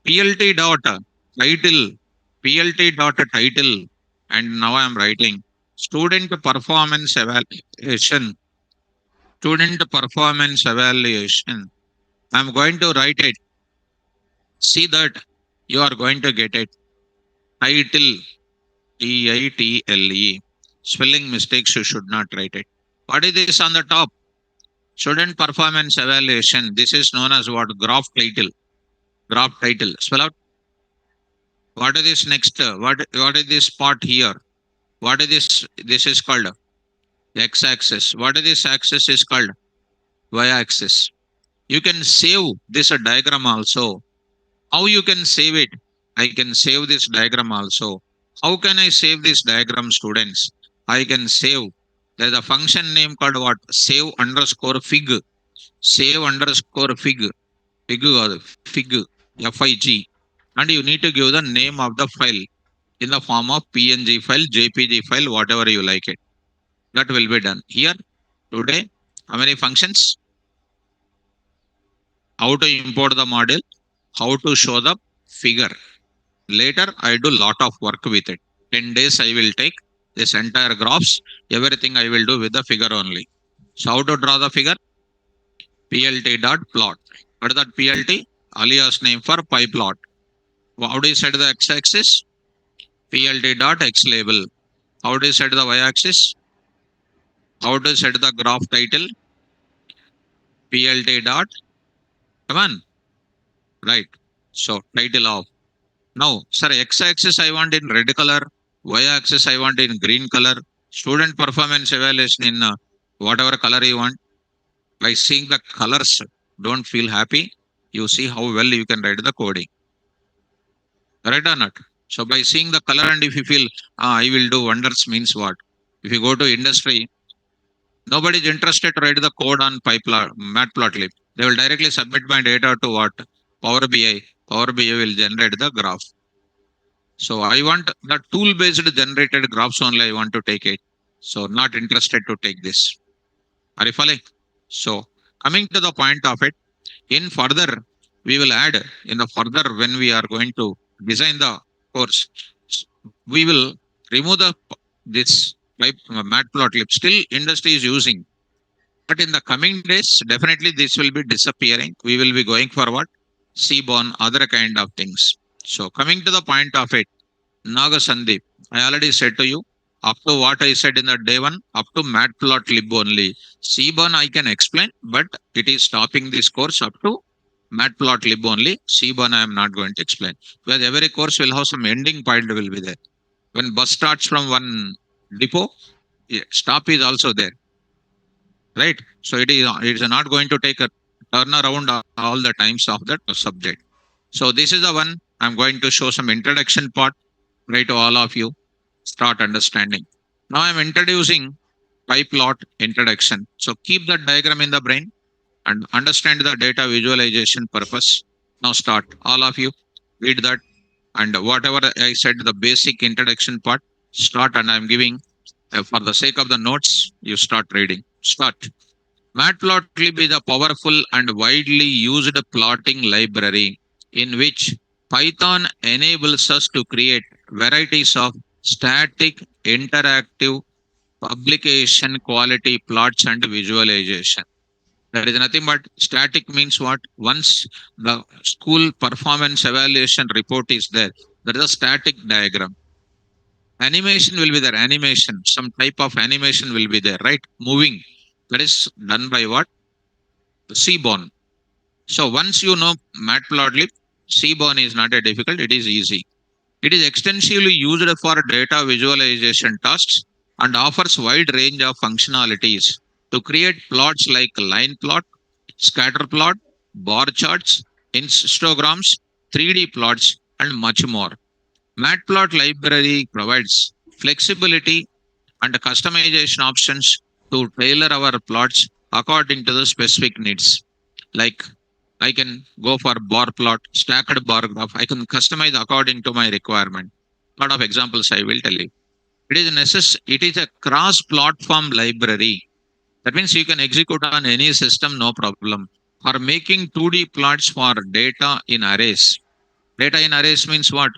PLT dot title. PLT dot title. And now I am writing student performance evaluation. Student performance evaluation. I am going to write it. See that you are going to get it. Title. Title. Spelling mistakes you should not write it. What is this on the top? Student performance evaluation. This is known as what? Graph title. Graph title. Spell out. What is this next? What is this part here? What is this? This is called x-axis. What is this axis is called? Y-axis. You can save this diagram also. How you can save it? I can save this diagram also. How can I save this diagram, students? I can save. There's a function name called what? Save underscore fig. Save underscore fig. Fig or fig. F-I-G. And you need to give the name of the file in the form of PNG file, JPG file, whatever you like it. That will be done. Here, today, how many functions? How to import the model, how to show the figure. Later, I do lot of work with it. 10 days I will take this entire graphs, everything I will do with the figure only. So how to draw the figure? PLT dot plot. What is that PLT? Alias name for pie plot. How do you set the x-axis? PLT dot x label. How do you set the y-axis? How to set the graph title? PLT dot. Come on. Right. So title of. Now, sir, x-axis I want in red color. Y-axis I want in green color. Student performance evaluation in whatever color you want. By seeing the colors, don't feel happy. You see how well you can write the coding. Right or not? So by seeing the color and if you feel, I will do wonders means what? If you go to industry, nobody is interested to write the code on matplotlib. They will directly submit my data to what? Power BI. Power BI will generate the graph. So I want the tool-based generated graphs only. I want to take it. So not interested to take this. Are you following? So coming to the point of it, in further, we will add in the further when we are going to design the course, we will remove this type matplotlib. Still industry is using. But in the coming days, definitely this will be disappearing. We will be going for what? Seaborn, other kind of things. So coming to the point of it, Naga Sandeep, I already said to you, up to what I said in the day one, up to matplotlib only. Seaborn I can explain, but it is stopping this course up to matplotlib only. Seaborn I am not going to explain. Because every course will have some ending point will be there. When bus starts from one depot, stop is also there. Right? So it is not going to take a turn around all the times of that subject. So this is the one I'm going to show some introduction part right to all of you. Start understanding. Now I'm introducing pie plot introduction. So keep that diagram in the brain and understand the data visualization purpose. Now start. All of you read that and whatever I said, the basic introduction part, start and I'm giving for the sake of the notes, you start reading. Start. Matplotlib is a powerful and widely used plotting library. in which Python enables us to create varieties of static, interactive, publication quality plots and visualization. There is nothing but static means what? Once the school performance evaluation report is there is a static diagram. Animation will be there, animation, some type of animation will be there, right? Moving. That is done by what? Seaborn. So once you know Matplotlib, Seaborn is not a difficult, it is easy. It is extensively used for data visualization tasks and offers wide range of functionalities to create plots like line plot, scatter plot, bar charts, histograms, 3D plots, and much more. Matplot library provides flexibility and customization options to tailor our plots according to the specific needs. Like I can go for bar plot, stacked bar graph. I can customize according to my requirement. Lot of examples I will tell you. It is a cross-platform library. That means you can execute on any system, no problem. For making 2D plots for data in arrays. Data in arrays means what?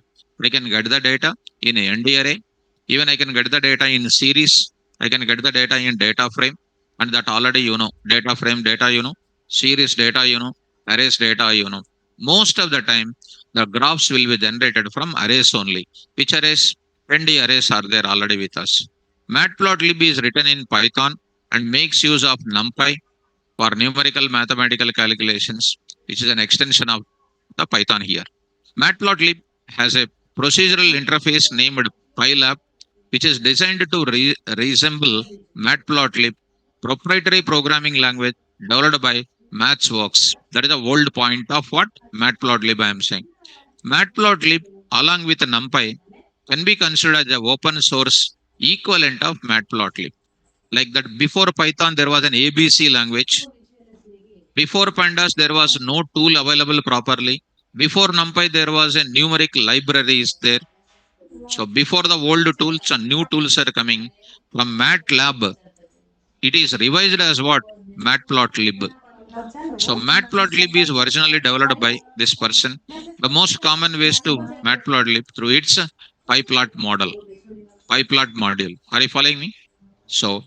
I can get the data in a ND array. Even I can get the data in series. I can get the data in data frame. And that already you know. Data frame data you know. Series data you know. Arrays data you know. Most of the time, the graphs will be generated from arrays only. Which arrays? ND arrays are there already with us. Matplotlib is written in Python and makes use of NumPy for numerical mathematical calculations, which is an extension of the Python here. Matplotlib has a procedural interface named PyLab, which is designed to resemble Matplotlib, proprietary programming language developed by MathsWorks. That is the old point of what Matplotlib I am saying. Matplotlib, along with NumPy, can be considered as the open source equivalent of Matplotlib. Like that, before Python, there was an ABC language. Before Pandas, there was no tool available properly. Before NumPy, there was a numeric library is there. So before the old tools and new tools are coming from MATLAB, it is revised as what? Matplotlib. So Matplotlib is originally developed by this person. The most common ways to Matplotlib through its PyPlot model, PyPlot module. Are you following me? So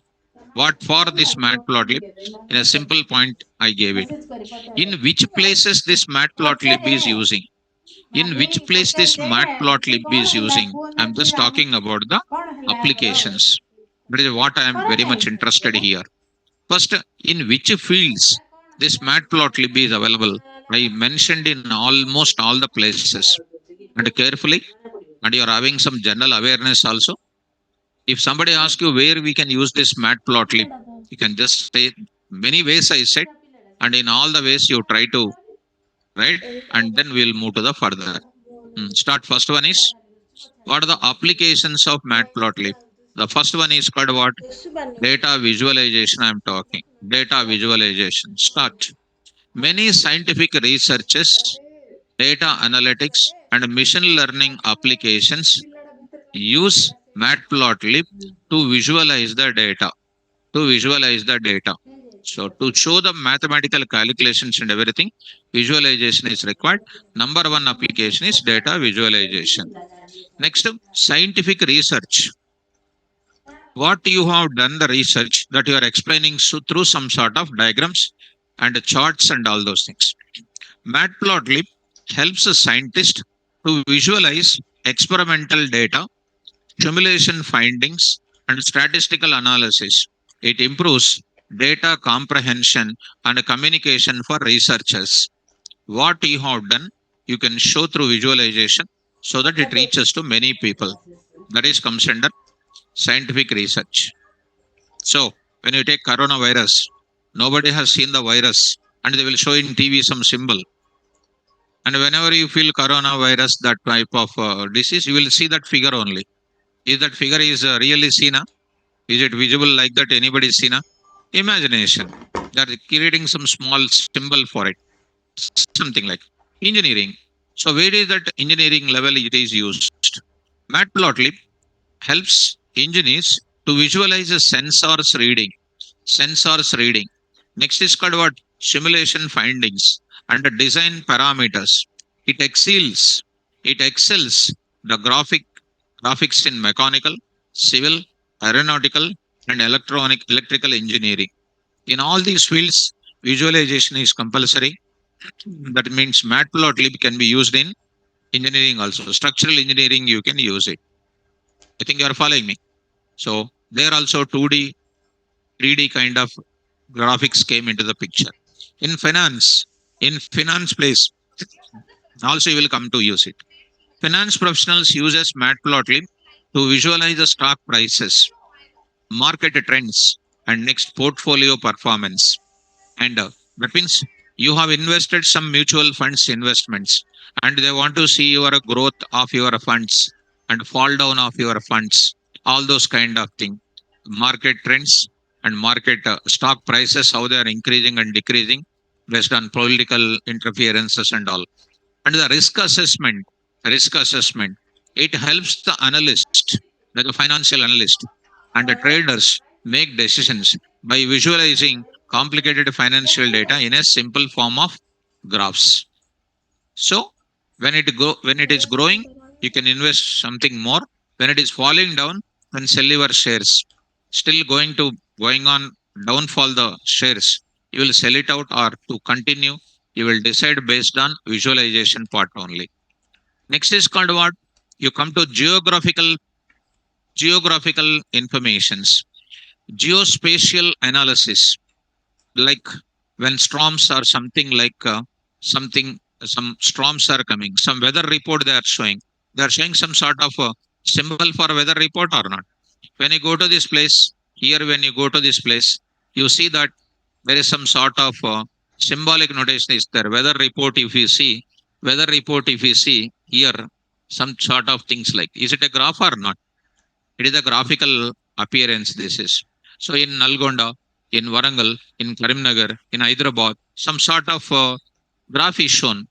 what for this Matplotlib? In a simple point, I gave it. In which places this Matplotlib is using? In which place this Matplotlib is using? I'm just talking about the applications. That is what I am very much interested here. First, in which fields this Matplotlib is available? I mentioned in almost all the places. And carefully, and you're having some general awareness also. If somebody asks you where we can use this Matplotlib, you can just say many ways I said, and in all the ways you try to, right? And then we'll move to the further. Start first one is what are the applications of Matplotlib? The first one is called what? Data visualization. I'm talking data visualization. Start. Many scientific researches, data analytics, and machine learning applications use Matplotlib to visualize the data. To visualize the data. So to show the mathematical calculations and everything, visualization is required. Number one application is data visualization. Next, scientific research. What you have done the research that you are explaining through some sort of diagrams and charts and all those things. Matplotlib helps a scientist to visualize experimental data, simulation findings, and statistical analysis. It improves data comprehension and communication for researchers. What you have done, you can show through visualization so that it reaches to many people. That is comes under scientific research. So when you take coronavirus, nobody has seen the virus and they will show in TV some symbol. And whenever you feel coronavirus, that type of disease, you will see that figure only. Is that figure is really seen? Is it visible like that? Anybody seen? Imagination. They are creating some small symbol for it. Something like engineering. So where is that engineering level it is used? Matplotlib helps engineers to visualize a sensors reading. Sensors reading. Next is called what? Simulation findings and design parameters. It excels. It excels the graphics in mechanical, civil, aeronautical, and electrical engineering. In all these fields, visualization is compulsory. That means Matplotlib can be used in engineering also. Structural engineering, you can use it. I think you are following me. So there also 2D, 3D kind of graphics came into the picture. In finance place, also you will come to use it. Finance professionals uses Matplotlib to visualize the stock prices, market trends, and next portfolio performance. And that means you have invested some mutual funds investments, and they want to see your growth of your funds and fall down of your funds, all those kind of thing, market trends and market stock prices, how they are increasing and decreasing based on political interferences and all. And the risk assessment, it helps the analyst, like a financial analyst, and the traders make decisions by visualizing complicated financial data in a simple form of graphs. So when it is growing, you can invest something more. When it is falling down, then sell your shares. Still going on downfall the shares, you will sell it out or to continue. You will decide based on visualization part only. Next is called what? You come to geographical informations, geospatial analysis, like when storms are something like something, some storms are coming, some weather report they are showing some sort of symbol for weather report or not. When you go to this place, here when you go to this place, you see that there is some sort of symbolic notation is there. Weather report if you see here, some sort of things like, is it a graph or not? It is a graphical appearance. This is so in Nalgonda, in Warangal, in Karimnagar, in Hyderabad, some sort of graph is shown.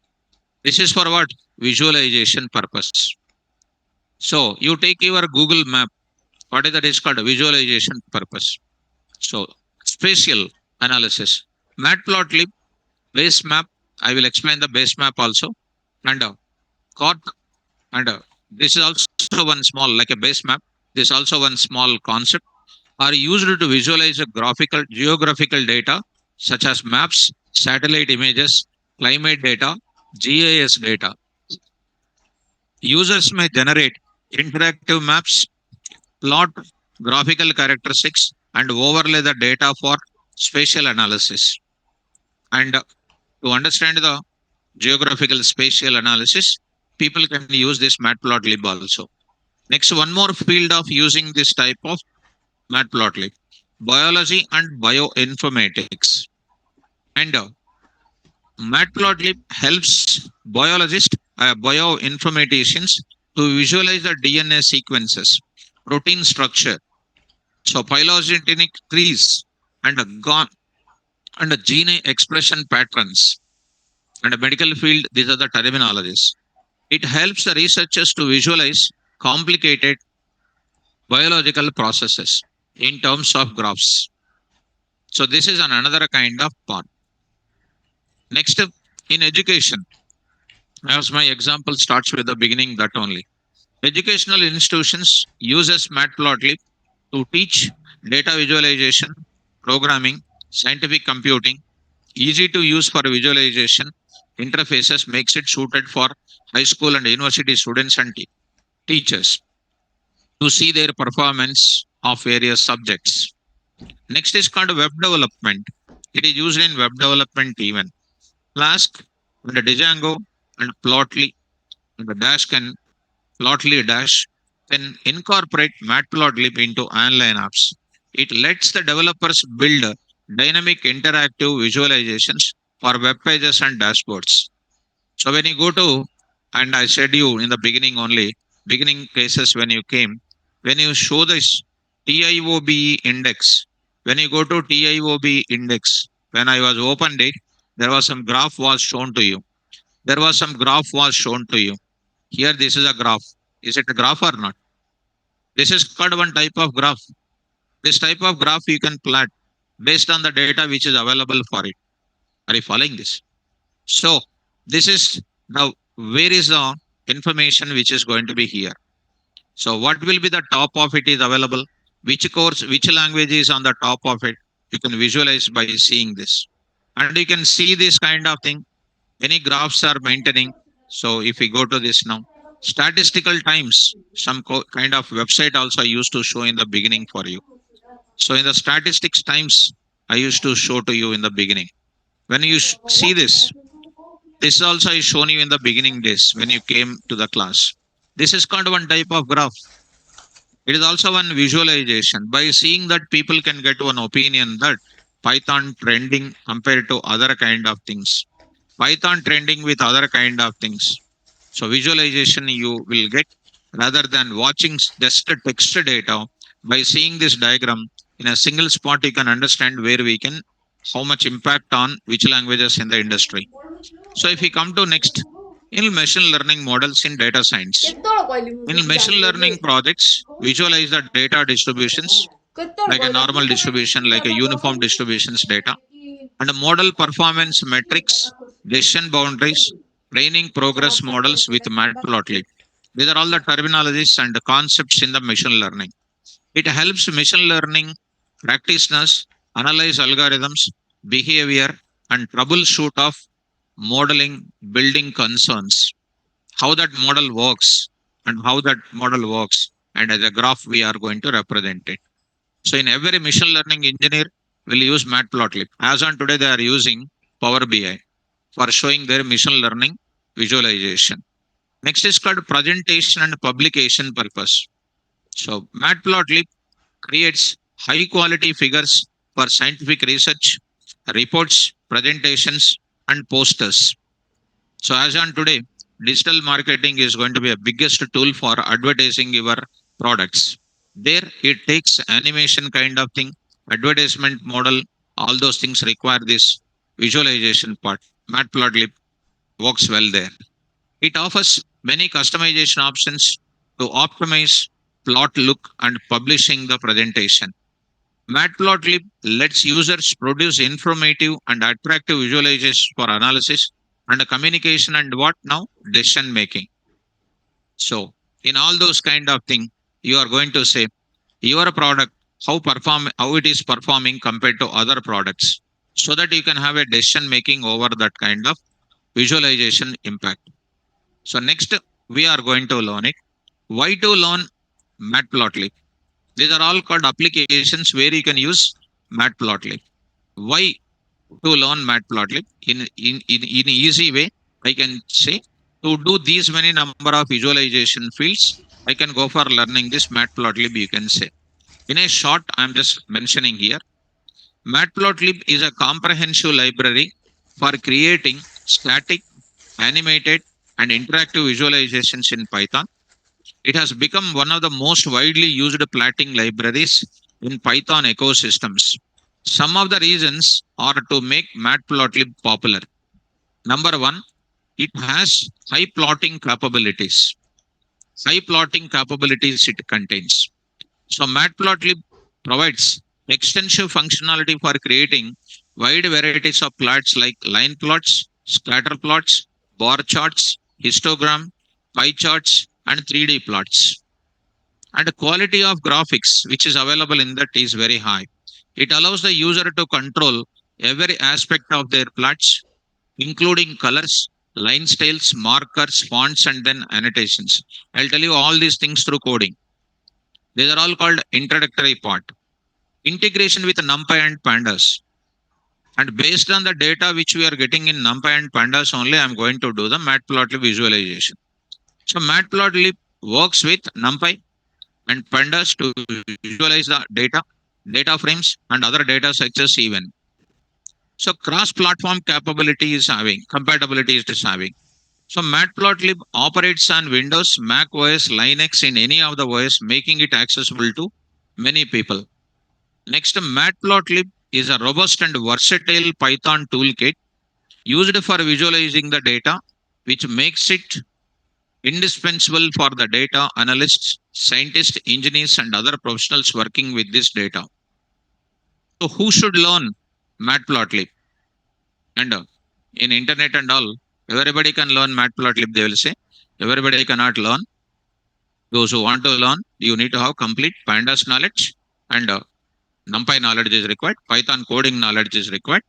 This is for what? Visualization purpose. So you take your Google map. What is that? Is called visualization purpose. So spatial analysis. Matplotlib base map. I will explain the base map also. And cot and this is also one small like a base map. This is also one small concept are used to visualize a graphical geographical data such as maps, satellite images, climate data, GIS data. Users may generate interactive maps, plot graphical characteristics, and overlay the data for spatial analysis. And to understand the geographical spatial analysis, people can use this matplotlib also. Next, one more field of using this type of matplotlib, biology and bioinformatics. And matplotlib helps bioinformaticians to visualize the DNA sequences, protein structure, so phylogenetic trees, and the gene expression patterns. And a medical field, these are the terminologies. It helps the researchers to visualize complicated biological processes in terms of graphs. So this is another kind of part. Next, in education, as my example starts with the beginning, that only. Educational institutions uses Matplotlib to teach data visualization, programming, scientific computing, easy to use for visualization interfaces makes it suited for high school and university students and teachers to see their performance of various subjects. Next is called web development. It is used in web development even. Flask and the Django and Plotly and the Dash Plotly Dash can incorporate Matplotlib into online apps. It lets the developers build dynamic interactive visualizations for web pages and dashboards. So when you go to, and I said you in the beginning only, beginning cases when you came, when you show this TIOB index, when you go to TIOB index, when I was opened it, there was some graph was shown to you. There was some graph was shown to you. Here, this is a graph. Is it a graph or not? This is called one type of graph. This type of graph you can plot based on the data which is available for it. Are you following this? So this is now where is the information which is going to be here. So what will be the top of it is available, which course, which language is on the top of it. You can visualize by seeing this. And you can see this kind of thing. Any graphs are maintaining. So if we go to this now, statistical times, some kind of website also I used to show in the beginning for you. So in the statistics times, I used to show to you in the beginning. When you see this, this also is shown you in the beginning days when you came to the class. This is called one type of graph. It is also one visualization. By seeing that, people can get one opinion that Python trending compared to other kind of things. Python trending with other kind of things. So visualization you will get rather than watching just the text data. By seeing this diagram in a single spot, you can understand where we can, how much impact on which languages in the industry. So if we come to next, in machine learning models in data science. In machine learning projects, visualize the data distributions like a normal distribution, like a uniform distributions data, and a model performance metrics, decision boundaries, training progress models with matplotlib. These are all the terminologies and the concepts in the machine learning. It helps machine learning practitioners analyze algorithms, behavior, and troubleshoot of modeling building concerns, how that model works and how that model works, and as a graph we are going to represent it. So in every machine learning engineer will use matplotlib. As on today they are using Power BI for showing their machine learning visualization. Next is called presentation and publication purpose. So matplotlib creates high quality figures for scientific research, reports, presentations, and posters. So as on today, digital marketing is going to be a biggest tool for advertising your products. There it takes animation kind of thing, advertisement model, all those things require this visualization part. Matplotlib works well there. It offers many customization options to optimize plot look and publishing the presentation. Matplotlib lets users produce informative and attractive visualizations for analysis and communication and what now decision making. So in all those kind of thing, you are going to say your product how it is performing compared to other products, so that you can have a decision making over that kind of visualization impact. So next we are going to learn it. Why to learn Matplotlib? These are all called applications where you can use Matplotlib. Why to learn Matplotlib? In easy way, I can say to do these many number of visualization fields, I can go for learning this Matplotlib, you can say. In a short, I'm just mentioning here. Matplotlib is a comprehensive library for creating static, animated, and interactive visualizations in Python. It has become one of the most widely used plotting libraries in Python ecosystems. Some of the reasons are to make Matplotlib popular. Number one, it has high plotting capabilities. High plotting capabilities it contains. So Matplotlib provides extensive functionality for creating wide varieties of plots like line plots, scatter plots, bar charts, histogram, pie charts, and 3D plots. And the quality of graphics which is available in that is very high. It allows the user to control every aspect of their plots, including colors, line styles, markers, fonts, and then annotations. I'll tell you all these things through coding. These are all called introductory part. Integration with NumPy and Pandas. And based on the data which we are getting in NumPy and Pandas only, I'm going to do the Matplotlib visualization. So Matplotlib works with NumPy and Pandas to visualize the data, data frames, and other data structures even. So cross-platform capability is having, compatibility is having. So Matplotlib operates on Windows, Mac OS, Linux, in any of the OS, making it accessible to many people. Next, Matplotlib is a robust and versatile Python toolkit used for visualizing the data, which makes it indispensable for the data analysts, scientists, engineers, and other professionals working with this data. So, who should learn Matplotlib? And in internet and all, Everybody can learn matplotlib, they will say. Everybody cannot learn. Those who want to learn, you need to have complete pandas knowledge, and NumPy knowledge is required, Python coding knowledge is required.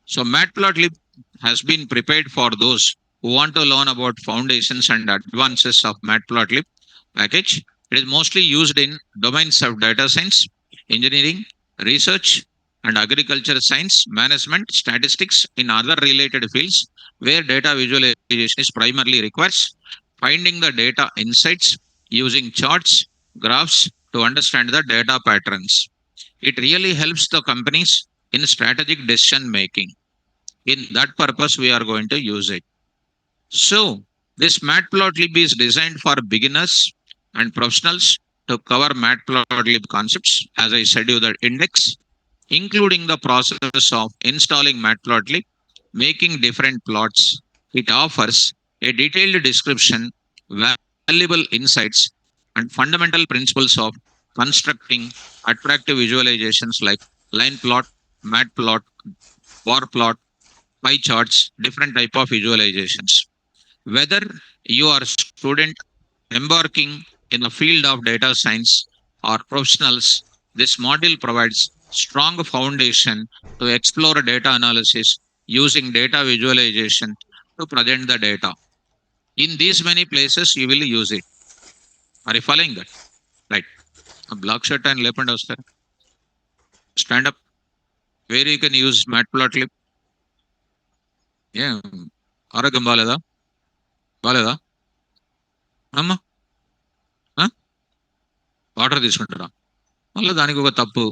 So matplotlib has been prepared for those who want to learn about foundations and advances of matplotlib package. It is mostly used in domains of data science, engineering, research, and agriculture science, management, statistics, in other related fields where data visualization is primarily requires finding the data insights using charts, graphs to understand the data patterns. It really helps the companies in strategic decision making. In that purpose, we are going to use it. So, this matplotlib is designed for beginners and professionals to cover matplotlib concepts. As I said, you the index, including the process of installing matplotlib, making different plots. It offers a detailed description, valuable insights, and fundamental principles of constructing attractive visualizations like line plot, matplot, bar plot, pie charts, different type of visualizations. Whether you are a student embarking in the field of data science or professionals, this module provides strong foundation to explore data analysis using data visualization to present the data. In these many places, you will use it. Are you following that? Right. A black shirt and left hand sir. Stand up. Where you can use matplotlib. Yeah. ఆరోగ్యం బాగాలేదా బాగాలేదా అమ్మా water తీసుకుంటారా మళ్ళీ దానికి ఒక తప్పు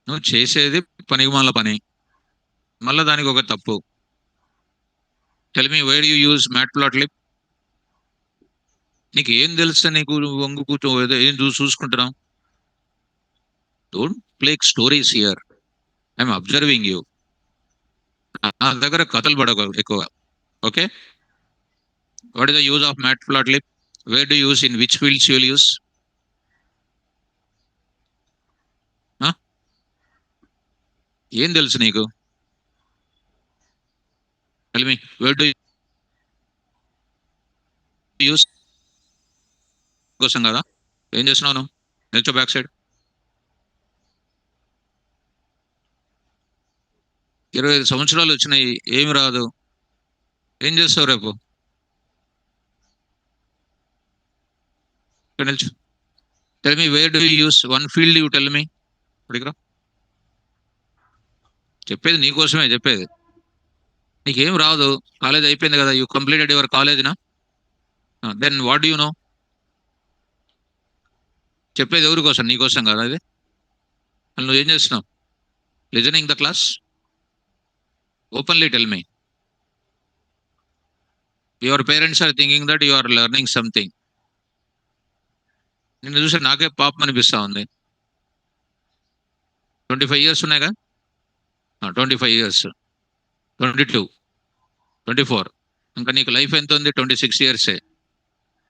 నువ్వు చేసేది పనికిమాల పని మళ్ళీ దానికి ఒక తప్పు tell me where you use matplotlib నీకు ఏం తెలుసు నీకు వంగు కూర్చో ఏం చూసుకుంటున్నావు don't play stories here I'm observing you నా దగ్గర కథలు పడక ఎక్కువ okay what is the use of matplotlib where do use in which fields you will use ఏం తెలుసు నీకు tell me where do use కోసం కదా ఏం చేస్తున్నావు నువ్వు నిల్చో బ్యాక్ సైడ్ 25 సంవత్సరాలు వచ్చినాయి ఏమి రాదు ఏం చేస్తావు రేపు నిల్చో tell me where do you use one field you tell me ఇక్కడికి చెప్పేది నీకోసమే చెప్పేది నీకేం రాదు కాలేజ్ అయిపోయింది కదా యూ కంప్లీటెడ్ యువర్ కాలేజ్నా దెన్ వాట్ యూ నో చెప్పేది ఎవరి కోసం నీకోసం కదా అది నువ్వు ఏం చేస్తున్నావు listening the class openly tell me your parents are thinking that you are learning something నిన్ను చూసి నాకే పాపం అనిపిస్తా ఉంది 25 years ఉన్నాయిగా 25 years 22 24 ఇంకా నీకు లైఫ్ ఎంత ఉంది 26 years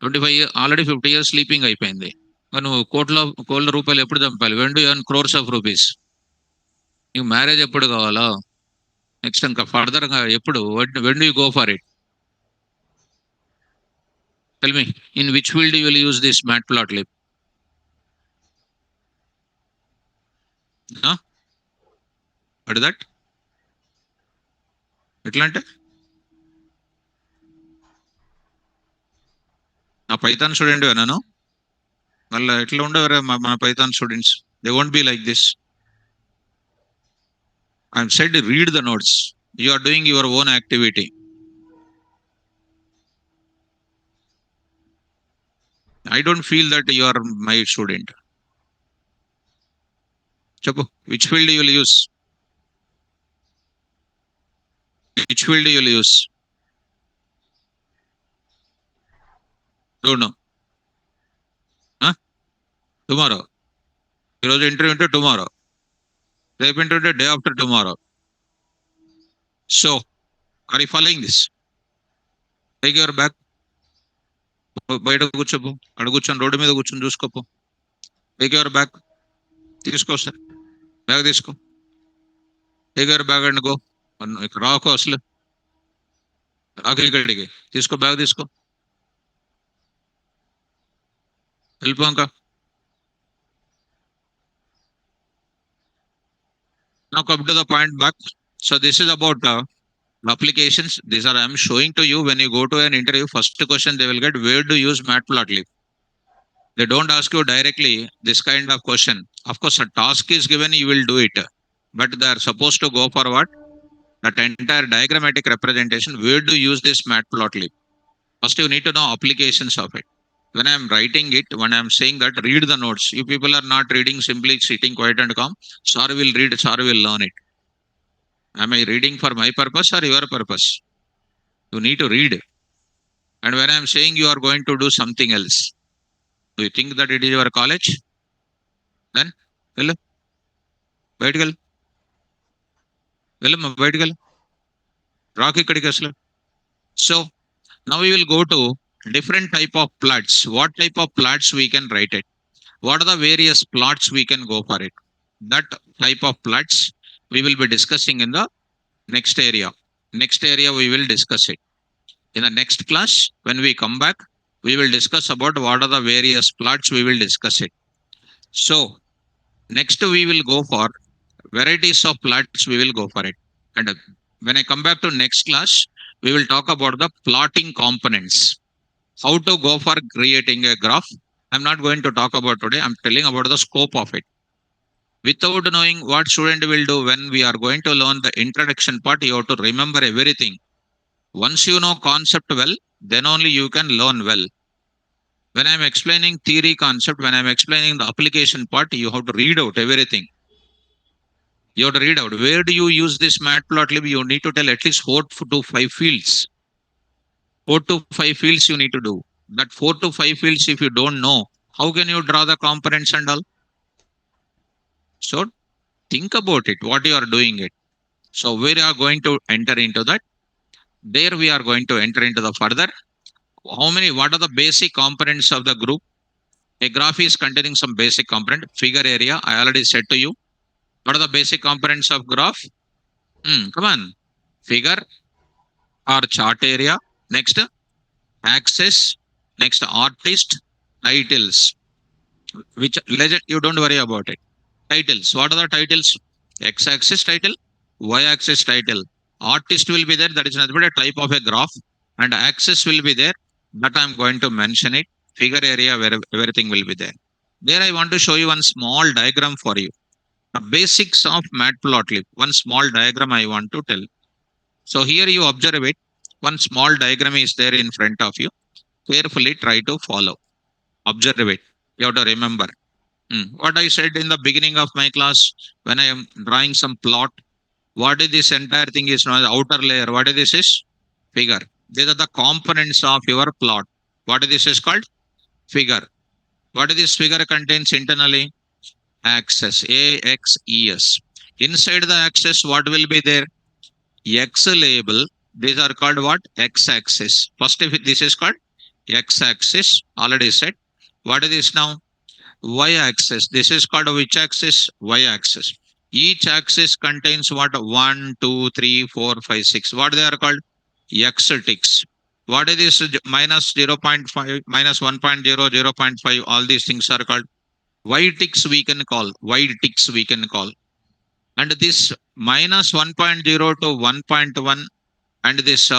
25 ఆల్రెడీ 50 years స్లీపింగ్ అయిపోయింది నువ్వు కోట్ల రూపాయలు ఎప్పుడు చంపాలి when do earn crores of rupees నీకు మ్యారేజ్ ఎప్పుడు కావాలా నెక్స్ట్ ఇంకా ఫర్దర్ ఎప్పుడు when do you go for it tell me in which field you will use this matplotlib what that ఎట్లా అంటే నా పైథాన్ స్టూడెంట్ నన్ను మళ్ళీ ఎట్లా ఉండేవారా మన Python students they won't be like this I'm said read the notes you are doing your own activity I don't feel that you are my student చెప్పు which field you will use which field you will use don't know tomorrow ఈరోజు interview ఉంటే tomorrow రేపు interview ఉంటే day after tomorrow so are you following this take your back బయట కూర్చోపు అక్కడ కూర్చొని రోడ్డు మీద కూర్చొని చూసుకోపో టేక్ యువర్ బ్యాగ్ తీసుకో సార్ బ్యాగ్ తీసుకో take your bag and go ఇక్కడ రాకు అసలు ఇక్కడికి తీసుకో, బ్యాగ్ తీసుకో, వెళ్ళిపో ఇంకా. Now come to the point back. So this is about applications. These are I'm showing to you when you go to an interview. First question they will get, where do you use Matplotlib? They don't ask you directly this kind of question. Of course, a task is given, you will do it, but they are supposed to go for what? That entire diagrammatic representation. Where do you use this Matplotlib? First, you need to know applications of it. When I'm writing it, when I'm saying that, read the notes. You people are not reading, simply sitting quiet and calm. Sir will read, sir will learn it. Am I reading for my purpose or your purpose? You need to read. And when I'm saying you are going to do something else, do you think that it is your college? Then, well, బయటికి వెళ్ళు, వెళ్ళమ్మా బయటికి వెళ్ళు, rock ఇక్కడికి అసలు. So now we will go to different type of plots. What type of plots we can write it? What are the various plots we can go for it? That type of plots we will be discussing in the next area. Next area we will discuss it. In the next class, when we come back, we will discuss about what are the various plots, we will discuss it. So next we will go for varieties of plots, we will go for it. And when I come back to next class, we will talk about the plotting components, how to go for creating a graph. I'm not going to talk about today, I'm telling about the scope of it. Without knowing what student will do, when we are going to learn the introduction part, you have to remember everything. Once you know concept well, then only you can learn well. When I'm explaining theory concept, when I'm explaining the application part, you have to read out everything. You have to read out where do you use this matplotlib. You need to tell at least 4 to 5 fields. 4 to 5 fields you need to do. That 4 to 5 fields, if you don't know, how can you draw the components and all? So think about it, what you are doing it. So we are going to enter into that. There we are going to enter into the further. What are the basic components of the group? A graph is containing some basic component. Figure area, I already said to you. What are the basic components of graph? Come on. Figure or chart area. Next, axis. Next, artist. Titles. Which legend, you don't worry about it. Titles. What are the titles? X-axis title, Y-axis title. Artist will be there. That is nothing but a type of a graph. And axis will be there. But I'm going to mention it. Figure area where everything will be there. There I want to show you one small diagram for you. The basics of matplotlib. One small diagram I want to tell. So here you observe it. One small diagram is there in front of you. Carefully try to follow. Observe it. You have to remember. What I said in the beginning of my class, when I am drawing some plot, what is this entire thing is known as outer layer. What is this is? Figure. These are the components of your plot. What is this is called? Figure. What is this figure contains internally? Axis. AXES. Inside the axis, what will be there? X label. These are called what? X-axis. First, if this is called X-axis, already said. What is this now? Y-axis. This is called which axis? Y-axis. Each axis contains what? 1, 2, 3, 4, 5, 6. What they are called? X-ticks. What is this? Minus 0.5, minus 1.0, 0.5. All these things are called Y-ticks we can call. Y-ticks we can call. And this minus 1.0 to 1.1 and this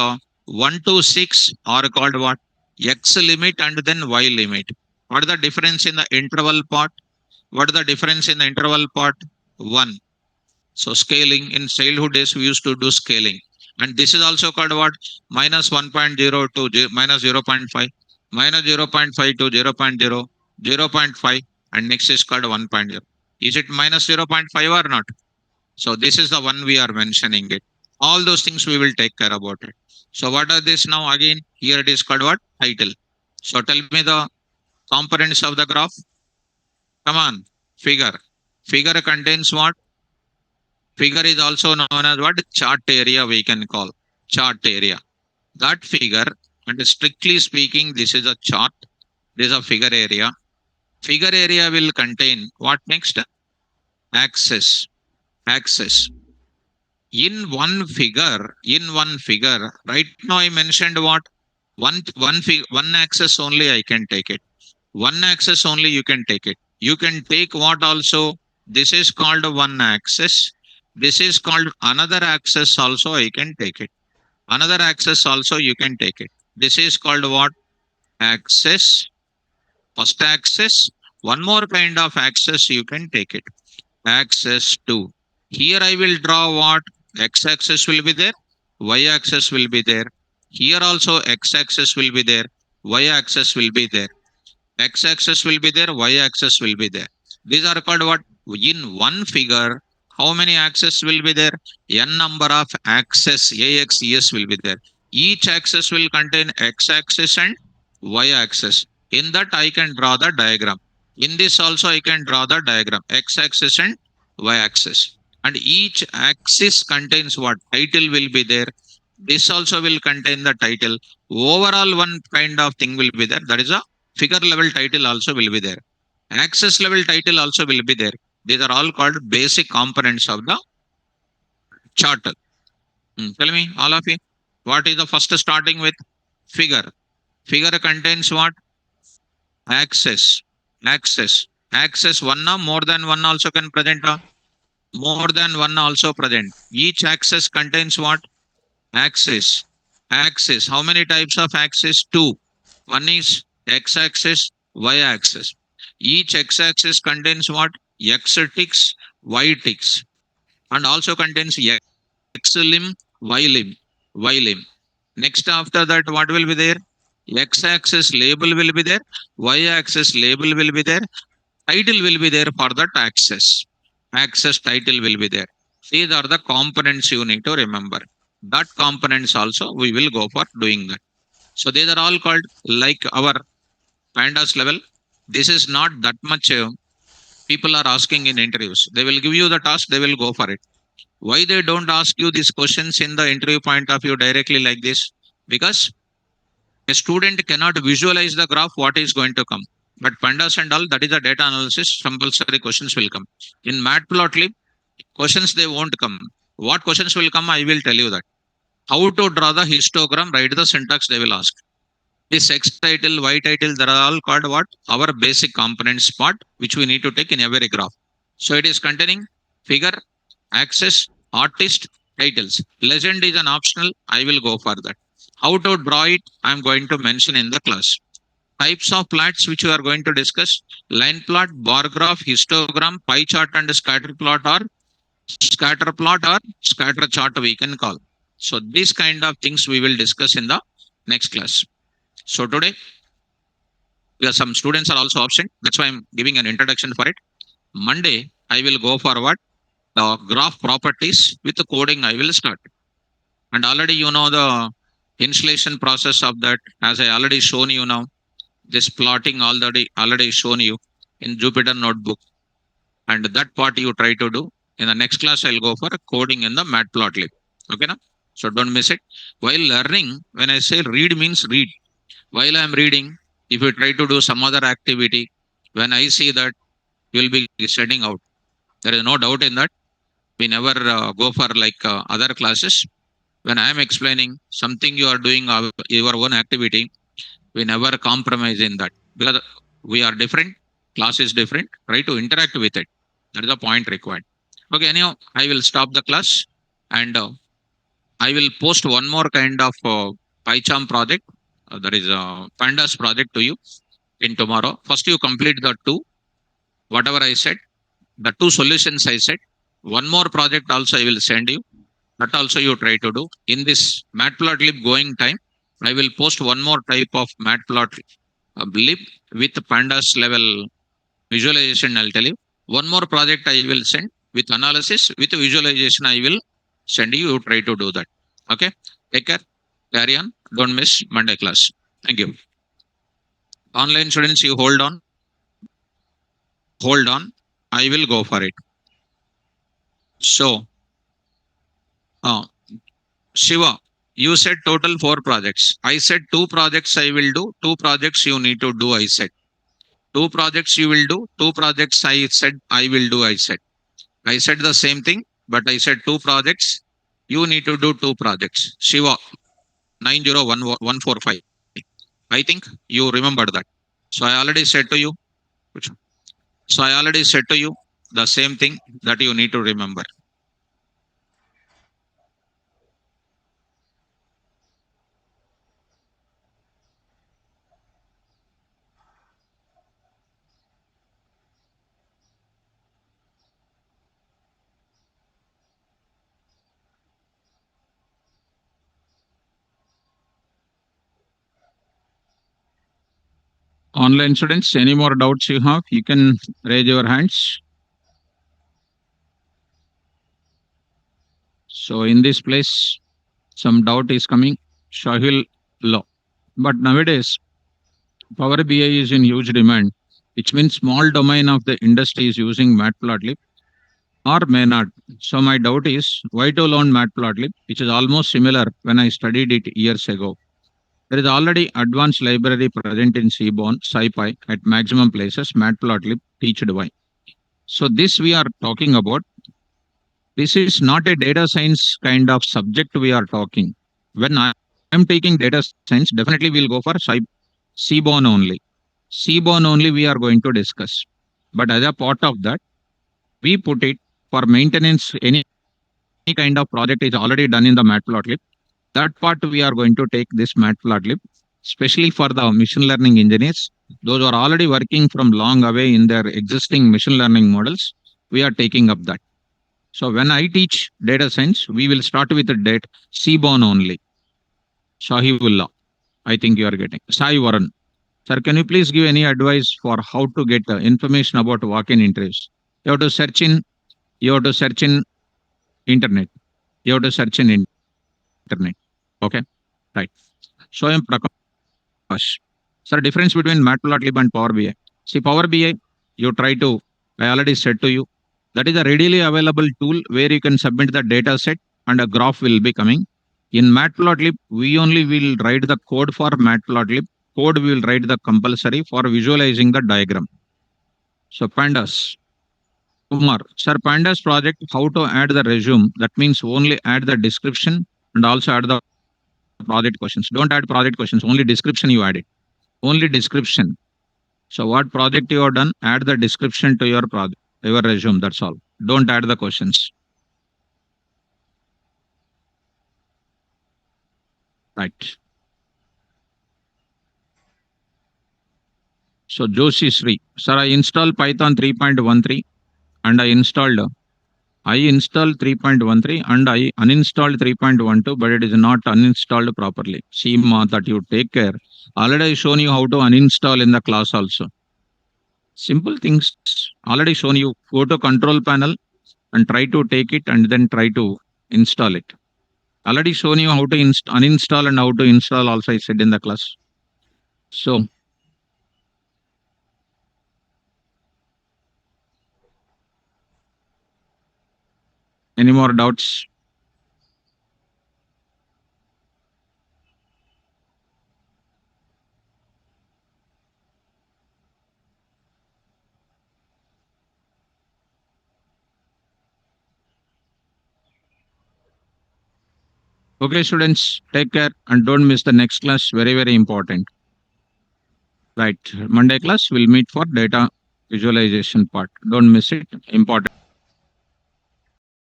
1 to 6 are called what? X limit and then Y limit. What is the difference in the interval part? What is the difference in the interval part? 1. So scaling, in childhood days we used to do scaling. And this is also called what? Minus 1.0 to minus 0.5, minus 0.5 to 0.0, 0.5, and next is called 1.0. Is it minus 0.5 or not? So this is the one we are mentioning it. All those things we will take care about it. So what are this now? Again, here it is called what? Title. So tell me the components of the graph. Come on. Figure. Figure contains what? Figure is also known as what? Chart area we can call. Chart area. That figure, and strictly speaking, this is a chart. This is a figure area. Figure area will contain what next? Axis. Axis. in one figure, right now I mentioned what? One axis only I can take it. One axis only you can take it. You can take what also? This is called one axis. This is called another axis also I can take it. Another axis also you can take it. This is called what? Axis. First axis. One more kind of axis you can take it. Axis 2. Here I will draw what? X axis will be there. Y axis will be there. Here also X axis will be there. Y axis will be there. X axis will be there, Y axis will be there. These are called what? In one figure, how many axes will be there? N number of axes, AX, ES will be there. Each axis will contain X axis and Y axis. In that, I can draw the diagram. In this also, I can draw the diagram. X axis and Y axis. And each axis contains what? Title will be there. This also will contain the title. Overall, one kind of thing will be there. That is a figure level title also will be there. Axis level title also will be there. These are all called basic components of the chart. Tell me, all of you, what is the first starting with? Figure. Figure contains what? Axis. Axis. Axis one, more than one also can present. More than one also present. Each axis contains what? Axis. Axis. How many types of axis? Two. One is x axis, y axis. Each x axis contains what? X ticks, y ticks, and also contains x limb, y limb, y limb. Next, after that, what will be there? X axis label will be there, y axis label will be there, title will be there for that axis. Axis title will be there. These are the components you need to remember. That components also we will go for doing that. So these are all called like our pandas level. This is not that much people are asking in interviews. They will give you the task, they will go for it. Why they don't ask you these questions in the interview point of view directly like this? Because a student cannot visualize the graph what is going to come. But pandas and all, that is the data analysis, compulsory questions will come. In matplotlib, questions they won't come. What questions will come, I will tell you that. How to draw the histogram, write the syntax they will ask. This X title, Y title, they are all called what? Our basic components part, which we need to take in every graph. So it is containing figure, axis, artist, titles. Legend is an optional. I will go for that. How to draw it, I am going to mention in the class. Types of plots which we are going to discuss: line plot, bar graph, histogram, pie chart, and scatter plot, or scatter plot or scatter chart we can call. So these kind of things we will discuss in the next class. So today, some students are also absent. That's why I'm giving an introduction for it. Monday, I will go forward. The graph properties with the coding I will start. And already you know the installation process of that, as I already shown you now. This plotting already shown you in Jupyter Notebook. And that part you try to do. In the next class, I'll go for coding in the matplotlib. Okay, now? So don't miss it. While learning, when I say read means read. While I'm reading, if you try to do some other activity, when I see that, you'll be setting out. There is no doubt in that. We never go for like other classes. When I am explaining something you are doing your own activity, we never compromise in that because we are different. Class is different. Try to interact with it. That is the point required. Okay, anyhow, I will stop the class and I will post one more kind of PyCharm project. That is a PANDAS project to you in tomorrow. First, you complete the two, whatever I said, the two solutions I said. One more project also I will send you. That also you try to do. In this matplotlib going time, I will post one more type of matplotlib with pandas level visualization. I'll tell you. One more project I will send with analysis, with visualization I will send you. You try to do that. Okay. Take care. Carry on. Don't miss Monday class. Thank you. Online students, you hold on. Hold on. I will go for it. So, Shiva, you said total 4 projects. I said 2 projects I will do. 2 projects you need to do. I said 2 projects you will do. 2 projects I said I will do. I said the same thing, but I said 2 projects. You need to do two projects. Shiva 901145. I think you remembered that. So I already said to you, which one? So I already said to you the same thing that you need to remember. Online students, any more doubts you have, you can raise your hands. So in this place, some doubt is coming. Shahil law. But nowadays, Power BI is in huge demand, which means small domain of the industry is using Matplotlib or may not. So my doubt is why to learn Matplotlib, which is almost similar when I studied it years ago. There is already advanced library present in Seaborn, SciPy at maximum places, Matplotlib, teached by. So this we are talking about. This is not a data science kind of subject we are talking. When I am taking data science, definitely we'll go for Seaborn only. Seaborn only we are going to discuss. But as a part of that, we put it for maintenance. Any kind of project is already done in the Matplotlib. That part we are going to take this Matplotlib, especially for the machine learning engineers. Those who are already working from long away in their existing machine learning models, we are taking up that. So when I teach data science, we will start with the date Seaborn only. Shahibullah, I think you are getting. Sai Varan. Sir, can you please give any advice for how to get information about walk-in interviews? You have to search in. You have to search in internet. You have to search in internet. Okay, right. So I am Prakash. Sir, difference between Matplotlib and Power BI. See, Power BI, you try to. I already said to you that is a readily available tool where you can submit the data set and a graph will be coming. In Matplotlib, we only will write the code for Matplotlib. Code we will write the compulsory for visualizing the diagram. So pandas. Kumar, sir, pandas project, how to add the resume? That means only add the description and also add the project questions. Don't add project questions, only description you add it. Only description. So what project you have done, add the description to your project, your resume. That's all. Don't add the questions. Right. So Joshi Sri, sir, I installed Python 3.13 and I installed 3.13 and I uninstalled 3.12, but it is not uninstalled properly. See, Ma, that you take care. Already I shown you how to uninstall in the class also. Simple things. Already shown you. Go to control panel and try to take it and then try to install it. Already shown you how to uninstall and how to install also I said in the class. So any more doubts? Okay, students, take care and don't miss the next class. Very, very important. Right. Monday class we'll meet for data visualization part. Don't miss it. Important.